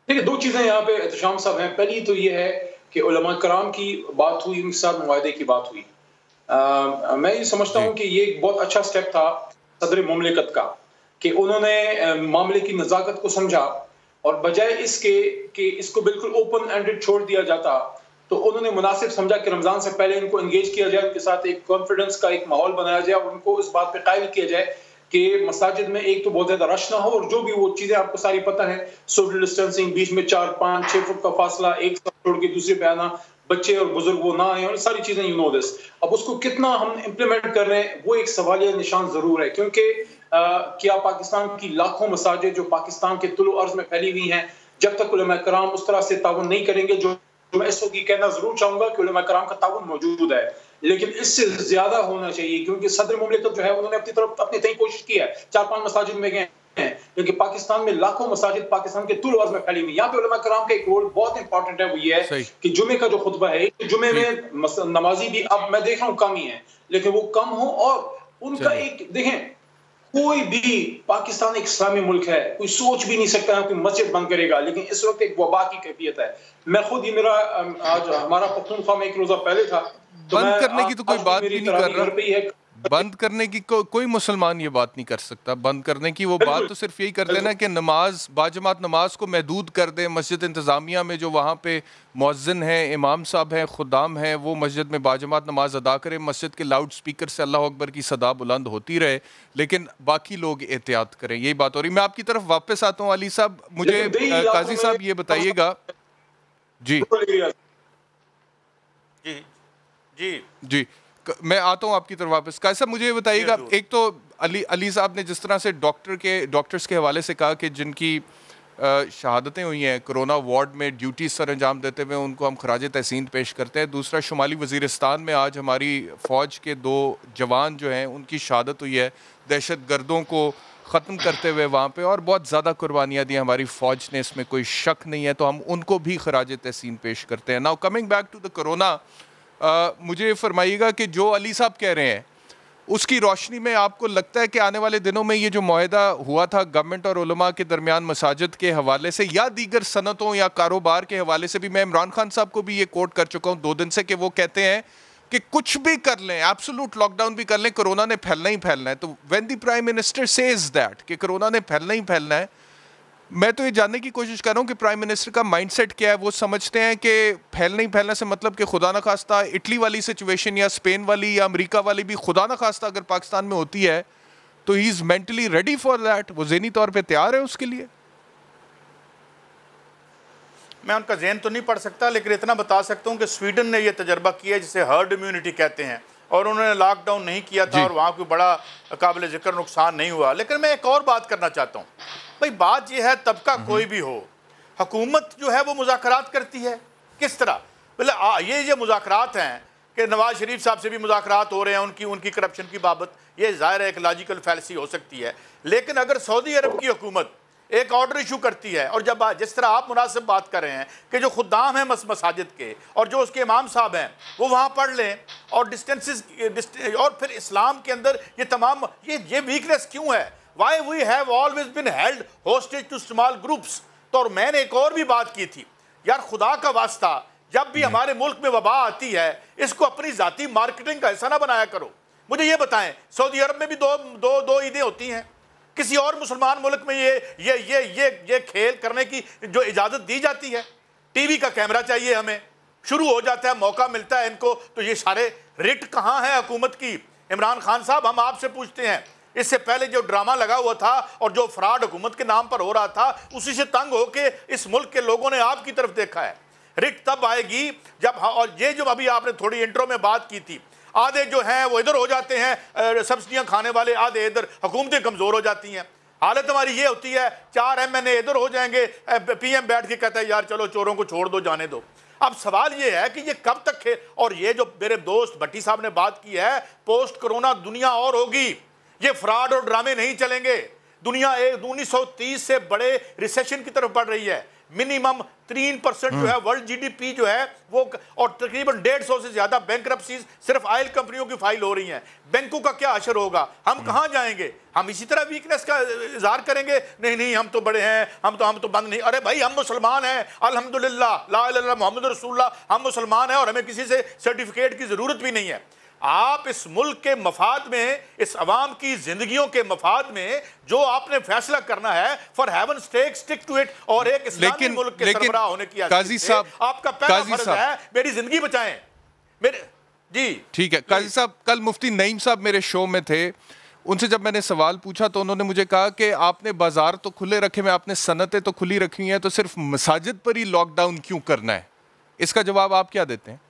देखिए, 2 चीजें यहाँ पे एहतशाम साहब हैं। पहली तो ये है कि उलमा कराम की बात हुई, उनके साथ मुआहदे की बात हुई। मैं ये समझता हूँ कि ये एक बहुत अच्छा स्टेप था सदर मुमलिकत का, कि उन्होंने मामले की नज़ाकत को समझा, और बजाय इसके कि इसको बिल्कुल ओपन एंडेड छोड़ दिया जाता, तो उन्होंने मुनासिब समझा कि रमजान से पहले इनको एंगेज किया जाए, उनके साथ एक कॉन्फिडेंस का एक माहौल बनाया जाए, और उनको इस बात पे कायल किया जाए कि मसाजिद में एक तो बहुत ज्यादा रश ना हो, और जो भी वो चीजें आपको सारी पता है, सोशल डिस्टेंसिंग, बीच में 4-5-6 फुट का फासला, एक साथ छोड़ के दूसरे पे आना, बच्चे और बुजुर्ग वो ना आए, और सारी चीजें, यू नो दिस। अब उसको कितना हम इम्प्लीमेंट कर रहे हैं, वो एक सवालिया निशान जरूर है। क्योंकि क्या पाकिस्तान की लाखों मसाजिद जो पाकिस्तान के तुलो अर्ज में फैली हुई हैं, जब तक उलमा कराम उस तरह से ताउन नहीं करेंगे, जो मैं इस वक्त कहना जरूर चाहूंगा कि उलमा कराम का ताउन मौजूद है, लेकिन इससे ज्यादा होना चाहिए। क्योंकि सदर मुमलिकत जो है उन्होंने अपनी तरफ अपनी तय कोशिश की है, 4-5 मसाजिद में गए हैं, क्योंकि पाकिस्तान में लाखों मसाजिद पाकिस्तान के तुल अर्ज में फैली हुई। यहाँ पे उलमा कराम का एक रोल बहुत इंपॉर्टेंट है, वो ये है कि जुमे का जो खुतबा है, जुमे में नमाजी भी अब मैं देख रहा हूँ कम ही है, लेकिन वो कम हो, और उनका एक देखें, कोई भी पाकिस्तान एक इस्लामी मुल्क है, कोई सोच भी नहीं सकता है कोई मस्जिद बंद करेगा, लेकिन इस वक्त एक वबा की कैफियत है। मैं खुद ही, मेरा आज हमारा पख्तूनख्वा में 1 रोजा पहले था, तो बंद करने की तो कोई बात भी नहीं कर रहा, बंद करने की कोई मुसलमान ये बात नहीं कर सकता बंद करने की। वो बात तो सिर्फ यही करते हैं ना कि नमाज, बाजमात नमाज को महदूद कर दें। मस्जिद इंतज़ामिया में जो वहाँ पे मुअज्जिन हैं, इमाम साहब हैं, खुदाम हैं, वो मस्जिद में बाजमात नमाज अदा करें, मस्जिद के लाउड स्पीकर से अल्लाह अकबर की सदा बुलंद होती रहे, लेकिन बाकी लोग एहतियात करें। यही बात हो रही। मैं आपकी तरफ वापस आता हूँ अली साहब, मुझे काजी साहब ये बताइएगा। जी जी जी जी, मैं आता हूँ आपकी तरफ वापस। काजी साहब मुझे ये बताइएगा, एक तो अली साहब ने जिस तरह से डॉक्टर्स के हवाले से कहा कि जिनकी शहादतें हुई हैं कोरोना वार्ड में ड्यूटी सर अंजाम देते हुए, उनको हम खराज तहसीन पेश करते हैं। दूसरा, शुमाली वज़ीरिस्तान में आज हमारी फ़ौज के 2 जवान जो हैं उनकी शहादत हुई है दहशत गर्दों को ख़त्म करते हुए वहाँ पे, और बहुत ज़्यादा कुर्बानियाँ दी हमारी फ़ौज ने, इसमें कोई शक नहीं है, तो हम उनको भी खराज तहसीन पेश करते हैं। Now coming back to the corona, मुझे फरमाइएगा कि जो अली साहब कह रहे हैं उसकी रोशनी में आपको लगता है कि आने वाले दिनों में ये जो मुआहदा हुआ था गवर्नमेंट और उलमा के दरमियान मसाजिद के हवाले से या दीगर सनतों या कारोबार के हवाले से भी, मैं इमरान खान साहब को भी ये कोट कर चुका हूँ 2 दिन से, कि वो कहते हैं कि कुछ भी कर लें, एब्सोल्यूट लॉकडाउन भी कर लें, कोरोना ने फैलना ही फैलना है। तो when the prime minister says that कि कोरोना ने फैलना ही फैलना है, मैं तो ये जानने की कोशिश कर रहा हूँ कि प्राइम मिनिस्टर का माइंडसेट क्या है। वो समझते हैं कि फैलने ही फैलने से मतलब कि खुदा न खास्ता इटली वाली सिचुएशन या स्पेन वाली या अमेरिका वाली भी खुदा न खास्ता अगर पाकिस्तान में होती है तो he is mentally ready for that, वो ज़हनी तौर पे तैयार है उसके लिए। मैं उनका ज़हन तो नहीं पढ़ सकता, लेकिन इतना बता सकता हूँ कि स्वीडन ने यह तजर्बा किया जिसे हर्ड इम्यूनिटी कहते हैं, और उन्होंने लॉकडाउन नहीं किया था और वहाँ कोई बड़ा काबिल ज़िक्र नुकसान नहीं हुआ। लेकिन मैं एक और बात करना चाहता हूँ भाई, बात यह है तबका कोई भी हो, हुकूमत जो है वो मुज़ाकरात करती है। किस तरह? मतलब ये मुज़ाकरात हैं कि नवाज शरीफ साहब से भी मुज़ाकरात हो रहे हैं उनकी करप्शन की बाबत, ये ज़ाहिर है एक लॉजिकल फैलसी हो सकती है। लेकिन अगर सऊदी अरब की हुकूमत एक ऑर्डर इशू करती है, और जब जिस तरह आप मुनासिब बात कर रहे हैं कि जो खुदाम हैं मसाजिद के और जो उसके इमाम साहब हैं वो वहाँ पढ़ लें, और और फिर इस्लाम के अंदर ये तमाम ये वीकनेस क्यों है? Why we have always been held hostage to small groups. तो और मैंने एक और भी बात की थी, यार खुदा का वास्ता, जब भी हमारे मुल्क में वबा आती है इसको अपनी जाती मार्केटिंग का हिस्सा ना बनाया करो। मुझे ये बताएं, सऊदी अरब में भी दो ईदें होती हैं, किसी और मुसलमान मुल्क में ये खेल करने की जो इजाज़त दी जाती है? टीवी का कैमरा चाहिए हमें, शुरू हो जाता है, मौका मिलता है इनको, तो ये सारे रिट कहाँ है हुकूमत की? इमरान खान साहब, हम आपसे पूछते हैं, इससे पहले जो ड्रामा लगा हुआ था और जो फ्रॉड हुकूमत के नाम पर हो रहा था, उसी से तंग होके इस मुल्क के लोगों ने आपकी तरफ देखा है। रिट तब आएगी जब, और ये जो अभी आपने थोड़ी इंट्रो में बात की थी, आधे जो हैं वो इधर हो जाते हैं, सब्सिडियां खाने वाले, आधे इधर, हुकूमतें कमज़ोर हो जाती हैं। हालत हमारी ये होती है, 4 MNA इधर हो जाएंगे, PM बैठ के कहता है यार चलो चोरों को छोड़ दो, जाने दो। अब सवाल ये है कि ये कब तक है। और ये जो मेरे दोस्त भट्टी साहब ने बात की है, पोस्ट कोरोना दुनिया और होगी, ये फ्रॉड और ड्रामे नहीं चलेंगे। दुनिया 1930 से बड़े रिसेशन की तरफ बढ़ रही है। मिनिमम 3% जो है वर्ल्ड GDP जो है वो, और तकरीबन 150 से ज्यादा बैंकरप्सीज सिर्फ ऑयल कंपनियों की फाइल हो रही हैं। बैंकों का क्या असर होगा? हम कहां जाएंगे? हम इसी तरह वीकनेस का इजहार करेंगे, नहीं नहीं हम तो बड़े हैं, हम तो बंद नहीं। अरे भाई हम मुसलमान हैं, अल्हम्दुलिल्लाह, ला इलाहा इल्लल्लाह मोहम्मद रसूलुल्लाह, हम मुसलमान हैं और हमें किसी से सर्टिफिकेट की जरूरत भी नहीं है। आप इस मुल्क के मफाद में, इस अवाम की जिंदगियों के मफाद में जो आपने फैसला करना है, for heaven sake stick to it. और एक इस्लामी मुल्क के सरबराह होने की काजी साहब, आपका पहला फर्ज है मेरी जिंदगी बचाएं। मेरे जी ठीक है काजी साहब, कल मुफ्ती नईम साहब मेरे शो में थे, उनसे जब मैंने सवाल पूछा तो उन्होंने मुझे कहा कि आपने बाजार तो खुले रखे हुए, आपने सनतें तो खुली रखी हुई हैं, तो सिर्फ मसाजिद पर ही लॉकडाउन क्यों करना है? इसका जवाब आप क्या देते हैं?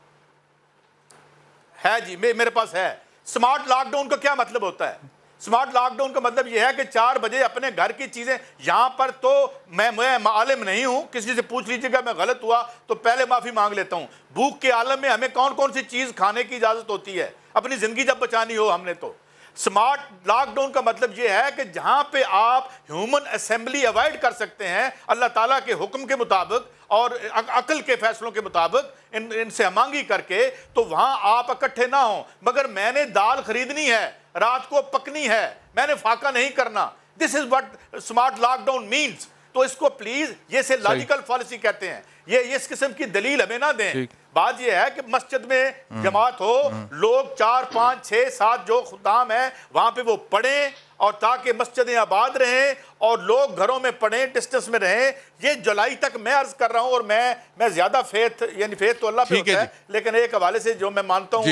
है जी, मेरे पास है। स्मार्ट लॉकडाउन का क्या मतलब होता है? स्मार्ट लॉकडाउन का मतलब यह है कि 4 बजे अपने घर की चीजें, यहां पर तो मैं आलिम नहीं हूं, किसी से पूछ लीजिएगा, मैं गलत हुआ तो पहले माफी मांग लेता हूं। भूख के आलम में हमें कौन कौन सी चीज खाने की इजाजत होती है अपनी जिंदगी जब बचानी हो हमने तो। स्मार्ट लॉकडाउन का मतलब यह है कि जहां पे आप ह्यूमन असेंबली अवॉइड कर सकते हैं अल्लाह ताला के हुक्म के मुताबिक और अकल के फैसलों के मुताबिक, इनसे अमांगी करके, तो वहां आप इकट्ठे ना हो। मगर मैंने दाल खरीदनी है, रात को पकनी है, मैंने फाका नहीं करना। This is what smart lockdown means. तो इसको प्लीज ये से लॉजिकल पॉलिसी कहते हैं। ये इस किस्म की दलील हमें ना दें। बात यह है कि मस्जिद में जमात हो, लोग 4, 5, 6, 7 जो खुदाम है वहां पे वो पढ़ें, और ताकि मस्जिदें आबाद रहें और लोग घरों में पढ़ें, डिस्टेंस में रहें। ये जुलाई तक मैं अर्ज कर रहा हूं, और मैं ज्यादा फेथ, यानी फेथ तो अल्लाह पे होता है, लेकिन एक हवाले से जो मैं मानता हूं,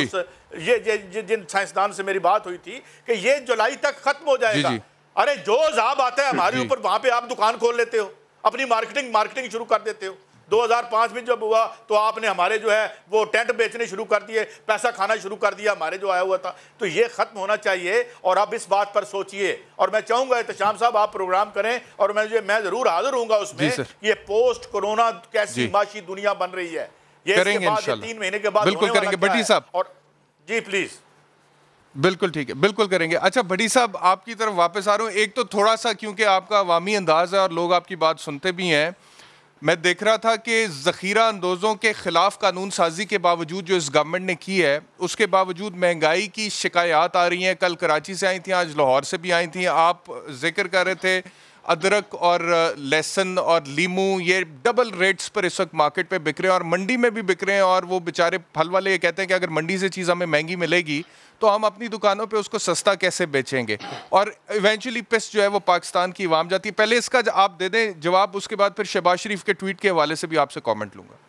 ये जिन साइंसदान से मेरी बात हुई थी कि ये जुलाई तक खत्म हो जाएगा। अरे जो जाब आता है हमारे ऊपर, वहां पे आप दुकान खोल लेते हो, अपनी मार्केटिंग शुरू कर देते हो। 2005 में जब हुआ तो आपने हमारे जो है वो टेंट बेचने शुरू कर दिए, पैसा खाना शुरू कर दिया हमारे जो आया हुआ था। तो ये खत्म होना चाहिए, और आप इस बात पर सोचिए। और मैं चाहूंगा एहतशाम साहब आप प्रोग्राम करें, और मैं जरूर हाजिर होऊंगा उसमें। ये पोस्ट कोरोना कैसी माशी दुनिया बन रही है, ये करेंगे इंशाल्लाह, 3 महीने के बाद बिल्कुल करेंगे भट्टी साहब। और जी प्लीज, बिल्कुल ठीक है, बिल्कुल करेंगे। अच्छा भट्टी साहब, आपकी तरफ वापस आ रहा हूँ। एक तो थोड़ा सा, क्योंकि आपका अवामी अंदाज है और लोग आपकी बात सुनते भी हैं, मैं देख रहा था कि ज़ख़ीरा अंदोज़ों के ख़िलाफ़ कानून साजी के बावजूद जो इस गवर्नमेंट ने की है, उसके बावजूद महंगाई की शिकायत आ रही हैं। कल कराची से आई थी, आज लाहौर से भी आई थी। आप जिक्र कर रहे थे अदरक और लहसुन और लीमू, ये डबल रेट्स पर इस वक्त मार्केट पे बिक रहे हैं और मंडी में भी बिक रहे हैं। और वो बेचारे फल वाले ये कहते हैं कि अगर मंडी से चीज़ हमें महंगी मिलेगी तो हम अपनी दुकानों पे उसको सस्ता कैसे बेचेंगे, और इवेंचुअली पिस जो है वो पाकिस्तान की आवाम जाती है। पहले इसका आप दे दें जवाब, उसके बाद फिर शहबाज शरीफ के ट्वीट के हवाले से भी आपसे कमेंट लूंगा।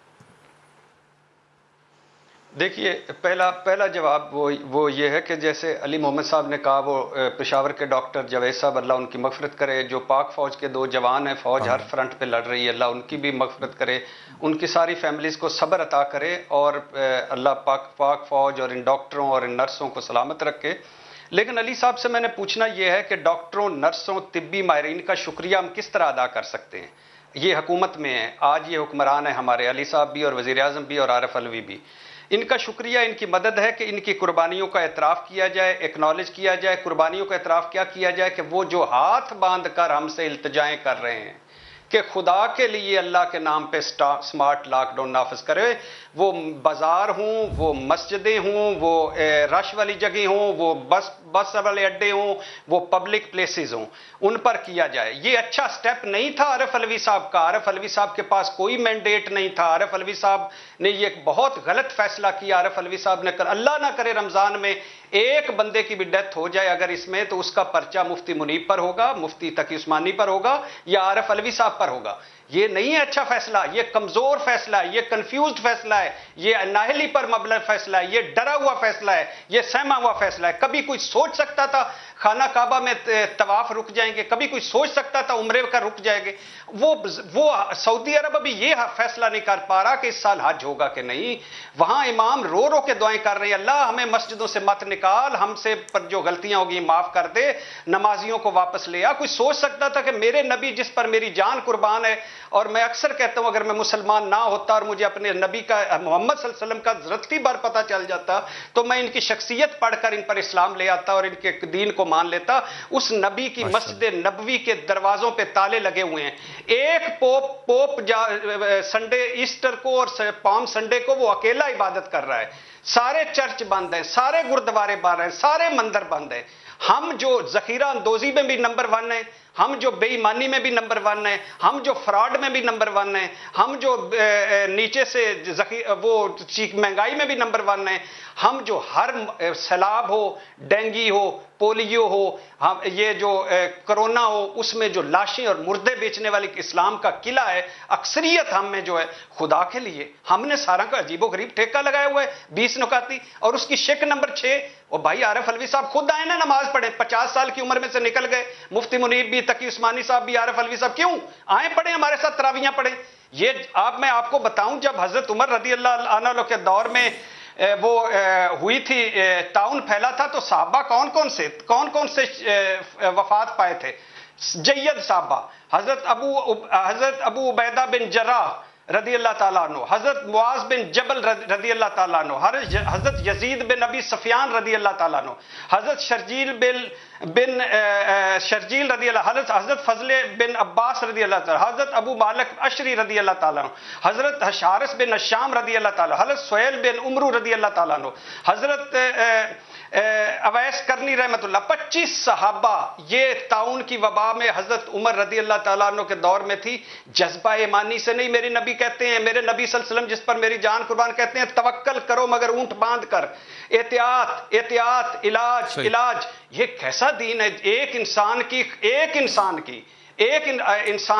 देखिए, पहला जवाब वो ये है कि जैसे अली मोहम्मद साहब ने कहा, वो पेशावर के डॉक्टर जावेद साहब, अल्लाह उनकी मगफरत करे, जो पाक फ़ौज के 2 जवान हैं, फ़ौज हर फ्रंट पे लड़ रही है, अल्लाह उनकी भी मगफरत करे, उनकी सारी फैमिलीज़ को सब्र अता करे, और अल्लाह पाक फ़ौज और इन डॉक्टरों और इन नर्सों को सलामत रखे। लेकिन अली साहब से मैंने पूछना यह है कि डॉक्टरों, नर्सों, तिब्बी माहिरीन का शुक्रिया हम किस तरह अदा कर सकते हैं? ये हुकूमत में है, आज ये हुक्मरान है हमारे, अली साहब भी और वज़ीर आज़म भी और आरिफ अलवी भी। इनका शुक्रिया, इनकी मदद है कि इनकी कुर्बानियों का एतराफ़ किया जाए, एक्नॉलेज किया जाए। कुर्बानियों का एतराफ़ क्या किया जाए कि वो जो हाथ बांध कर हमसे इल्तिजाएं कर रहे हैं कि खुदा के लिए अल्लाह के नाम पे स्मार्ट लॉकडाउन नाफिज करे, वो बाजार हों, वो मस्जिदें हों, वो रश वाली जगह हों, वो बस वाले अड्डे हों, वो पब्लिक प्लेसेस हों, उन पर किया जाए। ये अच्छा स्टेप नहीं था आरिफ अलवी साहब का। आरिफ अलवी साहब के पास कोई मैंडेट नहीं था। आरिफ अलवी साहब ने ये बहुत गलत फैसला किया। आरिफ अलवी साहब ने अल्लाह ना करे रमजान में एक बंदे की भी डेथ हो जाए अगर इसमें, तो उसका पर्चा मुफ्ती मुनीब पर होगा, मुफ्ती तकी उस्मानी पर होगा, या आरिफ अलवी साहब पर होगा। ये नहीं है अच्छा फैसला, ये कमजोर फैसला है, ये कंफ्यूज्ड फैसला है, ये नाहली पर मबनी फैसला है, ये डरा हुआ फैसला है, ये सहमा हुआ फैसला है। कभी कोई सोच सकता था खाना काबा में तवाफ रुक जाएंगे, कभी कोई सोच सकता था उम्रे का रुक जाएंगे। वो सऊदी अरब अभी ये फैसला नहीं कर पा रहा कि इस साल हज होगा कि नहीं। वहां इमाम रो रो के दुआएं कर रहे हैं, अल्लाह हमें मस्जिदों से मत निकाल, हमसे पर जो गलतियां होगी माफ कर दे, नमाजियों को वापस ले आ। कोई सोच सकता था कि मेरे नबी जिस पर मेरी जान कुर्बान है, और मैं अक्सर कहता हूं अगर मैं मुसलमान ना होता और मुझे अपने नबी का मोहम्मद सल्लल्लाहु अलैहि वसल्लम का रत्ती बार पता चल जाता तो मैं इनकी शख्सियत पढ़कर इन पर इस्लाम ले आता और इनके दीन को मान लेता। उस नबी की मस्जिद नबवी के दरवाजों पे ताले लगे हुए हैं। एक पोप संडे ईस्टर को और पाम संडे को वो अकेला इबादत कर रहा है, सारे चर्च बंद हैं, सारे गुरुद्वारे बंद हैं, सारे मंदिर बंद हैं। हम जो जखीरा अंदोजी में भी नंबर 1 है, हम जो बेईमानी में भी नंबर 1 है, हम जो फ्रॉड में भी नंबर 1 है, हम जो नीचे से वो महंगाई में भी नंबर 1 है, हम जो हर सैलाब हो, डेंगू हो, पोलियो हो, हम ये जो कोरोना हो, उसमें जो लाशें और मुर्दे बेचने वाली इस्लाम का किला है, अक्सरियत हम में जो है खुदा के लिए हमने सारा का अजीबोगरीब ठेका लगाया हुआ है 20 नुकाती। और उसकी शिक नंबर 6, और भाई आरिफ अलवी साहब खुद आए ना नमाज पढ़े, 50 साल की उम्र में से निकल गए, मुफ्ती मुनीब भी, तकी उस्मानी साहब भी, आरिफ अलवी साहब क्यों आए पढ़े हमारे साथ तरावियां पढ़े। ये मैं आपको बताऊं, जब हजरत उमर रदी अल्लाह अन्हु के दौर में वो हुई थी, ताउन फैला था, तो साहबा कौन कौन से वफात पाए थे? जय्यद साहबा, हजरत अबू उबैदा बिन जर्राह रदी अल्लाह ताला अन्हु, हजरत मुआज बिन जबल रदी अल्लाह ताला अन्हु, हजरत यजीद बिन अबी सफियान रदी अल्लाह ताला अन्हु, हजरत शर्जील रदी अल्लाह, हजरत फजले बिन अब्बास रदी अल्लाह ताला, हजरत अबू मालिक अशरी रदी अल्लाह ताला अन्हु, हजरत हशारिस बिन अश्शाम रदी अल्लाह ताला, हजरत सुहैल बिन उमरू रदी अल्लाह ताला अन्हु, हजरत अवैस करनी रहमतुल्लाह, 25 सहाबा ये ताउन की वबा में हजरत उमर रदी अल्लाह ताला अन्हु के दौर में थी। जज्बा ईमानी से नहीं, मेरे नबी कहते हैं, मेरे नबी सल्लल्लाहु अलैहि वसल्लम जिस पर मेरी जान कुर्बान कहते हैं, तवक्कल करो मगर ऊंट बांध कर, एहतियात, इलाज। ये कैसा दीन है? एक इंसान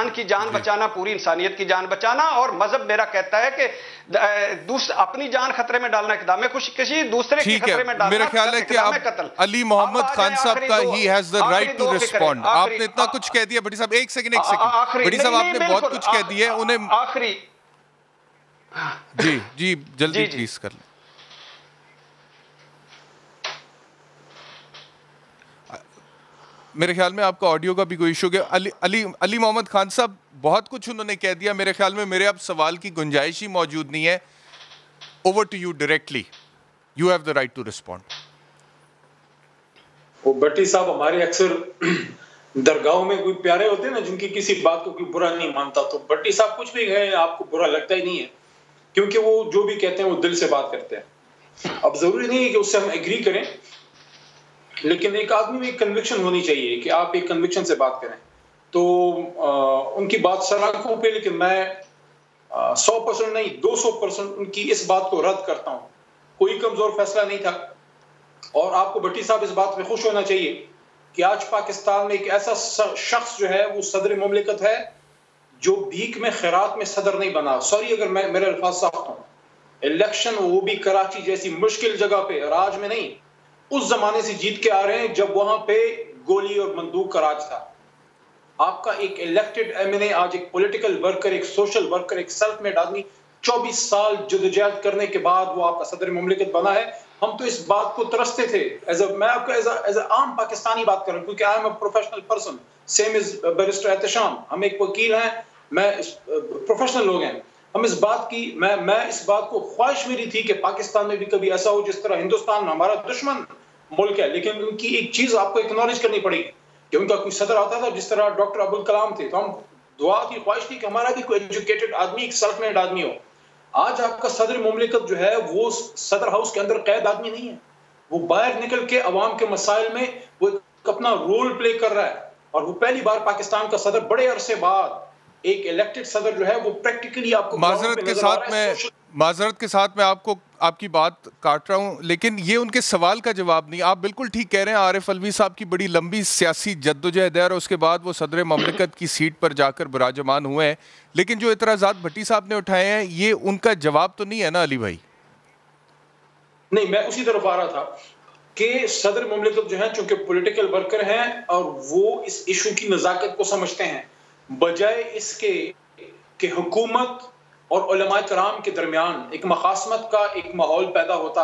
की जान बचाना, पूरी इंसानियत की जान बचाना। और मजहब मेरा कहता है कि अपनी जान खतरे में डालना इक़दाम खुशी, किसी दूसरे की खतरे में डालना। मेरा ख्याल है कि आप अली मोहम्मद खान साहब का ही has the right to respond. आपने इतना कुछ कह दिया बड़ी साहब, एक सेकंड बड़ी साहब, आपने बहुत कुछ कह दिया है उन्हें आखिरी। जी जल्दी प्लीज कर लें। मेरे ख्याल में आपका ऑडियो का भी कोई इशू है। अली मोहम्मद खान साहब, बहुत कुछ उन्होंने कह दिया। मेरे ख्याल में मेरे अब सवाल की गुंजाइश ही मौजूद नहीं है। Over to you directly, you have the right to respond. वो भट्टी साहब हमारे अक्सर दरगाहों में कोई प्यारे होते हैं ना, जिनकी किसी बात को कोई बुरा नहीं मानता, तो भट्टी साहब कुछ भी कहें आपको बुरा लगता ही नहीं है, क्योंकि वो जो भी कहते हैं वो दिल से बात करते हैं। अब जरूरी नहीं है कि उससे हम एग्री करें, लेकिन एक आदमी में एक कन्विक्शन होनी चाहिए कि आप एक कन्विक्शन से बात करें। तो उनकी बात सराखों पे, लेकिन मैं 100% नहीं 200% उनकी इस बात को रद्द करता हूं। कोई कमजोर फैसला नहीं था। और आपको भट्टी साहब इस बात में खुश होना चाहिए कि आज पाकिस्तान में एक ऐसा शख्स जो है वो सदर मुमलिकत है जो भीख में खैरात में सदर नहीं बना। सॉरी अगर मैं मेरे अल्फाज साफ हूं, इलेक्शन वो भी कराची जैसी मुश्किल जगह पे, राज में नहीं, उस जमाने से जीत के आ रहे हैं जब वहां पे गोली और बंदूक का राज था। आपका एक इलेक्टेड एमएनए आज एक पॉलिटिकल वर्कर, एक सोशल वर्कर, एक सेल्फ मेड आदमी 24 साल जदोजहद करने के बाद वो आपका सदर मुमलिकत बना है। हम तो इस बात को तरसते थे। मैं आपको एज अ आम पाकिस्तानी बात कर रहा हूं, क्योंकि I am a professional person, same is barrister Ehtesham. हम एक वकील हैं, मैं प्रोफेशनल लोग हैं। हम इस बात की मैं इस बात को ख्वाहिश मेरी थी कि पाकिस्तान में भी कभी ऐसा हो जिस तरह हिंदुस्तान हमारा दुश्मन मुल्क है, लेकिन उनकी एक चीज आपको एक्नॉलेज करनी पड़ेगी कि उनका कोई सदर आता था जिस तरह डॉक्टर अब्दुल कलाम थे, तो हम दुआ की ख्वाहिश थी कि हमारा भी कोई एजुकेटेड आदमी, एक सेल्फ मेड आदमी हो। आज आपका सदर मुमलिकत जो है वो सदर हाउस के अंदर कैद आदमी नहीं है, वो बाहर निकल के अवाम के मसाइल में वो अपना रोल प्ले कर रहा है। और वो पहली बार पाकिस्तान का सदर बड़े अरसे बाद एक इलेक्टेड सदर जो है वो प्रैक्टिकली आपको माजरत के साथ मैं आपको आपकी बात काट रहा हूं, लेकिन ये उनके सवाल का जवाब नहीं। आप बिल्कुल ठीक कह रहे हैं, आरिफ अलवी साहब की बड़ी लंबी सियासी जद्दोजहद है और उसके बाद वो सदर ममलिकत की सीट पर जाकर विराजमान हुए हैं, लेकिन जो इतराज़ात भट्टी साहब ने उठाए हैं ये उनका जवाब तो नहीं है ना अली भाई? नहीं, मैं उसी तरफ आ रहा था कि सदर ममलिकत जो है चूंकि पॉलिटिकल वर्कर हैं और वो इस इशू की नज़ाकत को समझते हैं, बजाय इसके कि हुकूमत और उलमा कराम के दरमियान एक मखासमत का एक माहौल पैदा होता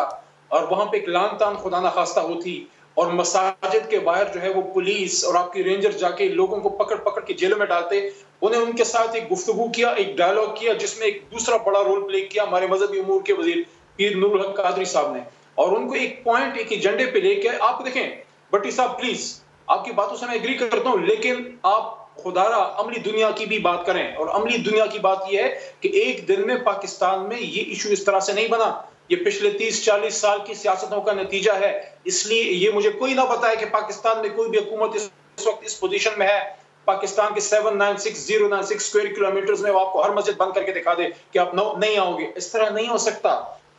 और वहां पे एक लान तान खुदा ना खास्ता होती और मसाजिद के बाहर जो है वो पुलिस और आपकी रेंजर जाके लोगों को पकड़ पकड़ के जेलों में डालते, उन्हें उनके साथ एक गुफ्तगू किया, एक डायलॉग किया जिसमें एक दूसरा बड़ा रोल प्ले किया हमारे मजहबी उमूर के वजीर पीर नूरुल हक कादरी साहब ने, और उनको एक पॉइंट एक एजेंडे पे लेके आप देखें भट्टी साहब प्लीज, आपकी बातों से मैं एग्री करता हूं, लेकिन आप खुदारा अमली दुनिया की भी बात करें। और अमली दुनिया की बात यह है कि एक दिन में पाकिस्तान में ये इशू इस तरह से नहीं बना, ये पिछले 30-40 साल की सियासतों का नतीजा है। इसलिए ये मुझे कोई ना बताए कि पाकिस्तान में कोई भी हुकूमत इस वक्त इस पोजीशन में है, पाकिस्तान के 796,096 स्क्वायर किलोमीटर में आपको हर मस्जिद बंद करके दिखा दे कि आप नहीं आओगे। इस तरह नहीं हो सकता।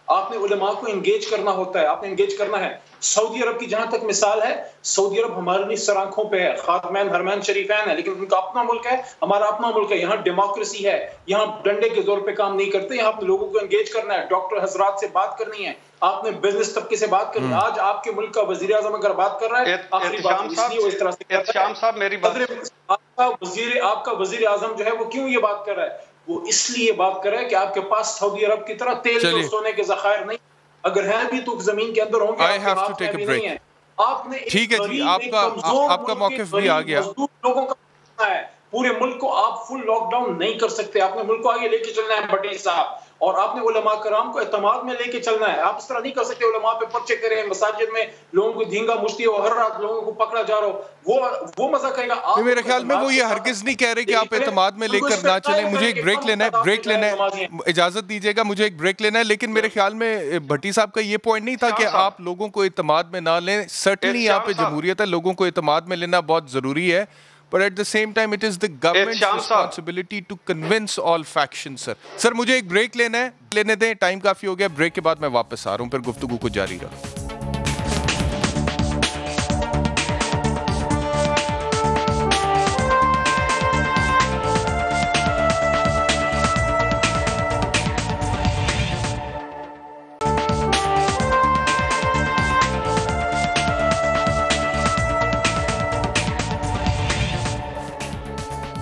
आपने उलमा को एंगेज करना होता है, आपने एंगेज करना है। सऊदी अरब की जहां तक मिसाल है, सऊदी अरब हमारे लिए सर आंखों पे है, खातमैन हरमैन शरीफैन है, लेकिन उनका अपना मुल्क है, हमारा अपना मुल्क है। यहाँ डेमोक्रेसी है, यहाँ डंडे के जोर पे काम नहीं करते, यहाँ आपने लोगों को एंगेज करना है, डॉक्टर हजरात से बात करनी है, आपने बिजनेस तबके से बात करनी है। आज आपके मुल्क का वजीर आजम अगर बात कर रहा है, आखिरी बात इसलिए वो इस तरह से आपका वजीर आजम जो है वो क्यों ये बात कर रहा है? वो इसलिए बात कर रहा है कि आपके पास सऊदी अरब की तरह तेल और सोने के जखायर नहीं, अगर है भी तो जमीन के अंदर होंगे। I have to take a break. आपने ठीक है जी, आपका मौक़िफ़ भी आ गया। लोगों का है, पूरे मुल्क को आप फुल लॉकडाउन नहीं कर सकते, आपने मुल्क को आगे लेके चलना है भट्टी साहब, और आपने उलमा कराम को एतमाद में लेके चलना है। आप इस तरह नहीं कर सकते उलमा पे पर्चे करें, मसाजिद में लोगों को धींगा मुश्ती हो, हर रात लोगों को पकड़ा जा रहा हो, वो मजा करेगा। मेरे ख्याल में वो ये हरगिज नहीं कह रहे कि आप एतमाद में लेकर ना चलें। मुझे एक ब्रेक लेना है, इजाजत दीजिएगा, मुझे एक ब्रेक लेना है। लेकिन मेरे ख्याल में भट्टी साहब का ये पॉइंट नहीं था कि आप लोगों को एतमाद में ना लें। सर्टनली यहाँ पे जमहूरियत है, लोगों को एतमाद में लेना बहुत जरूरी है, but at the same time it is the government's responsibility to convince all factions, sir. Sir मुझे एक ब्रेक लेना है, लेने दें, टाइम काफी हो गया। ब्रेक के बाद मैं वापस आ रहा हूँ, फिर गुफ्तगू को जारी रहा।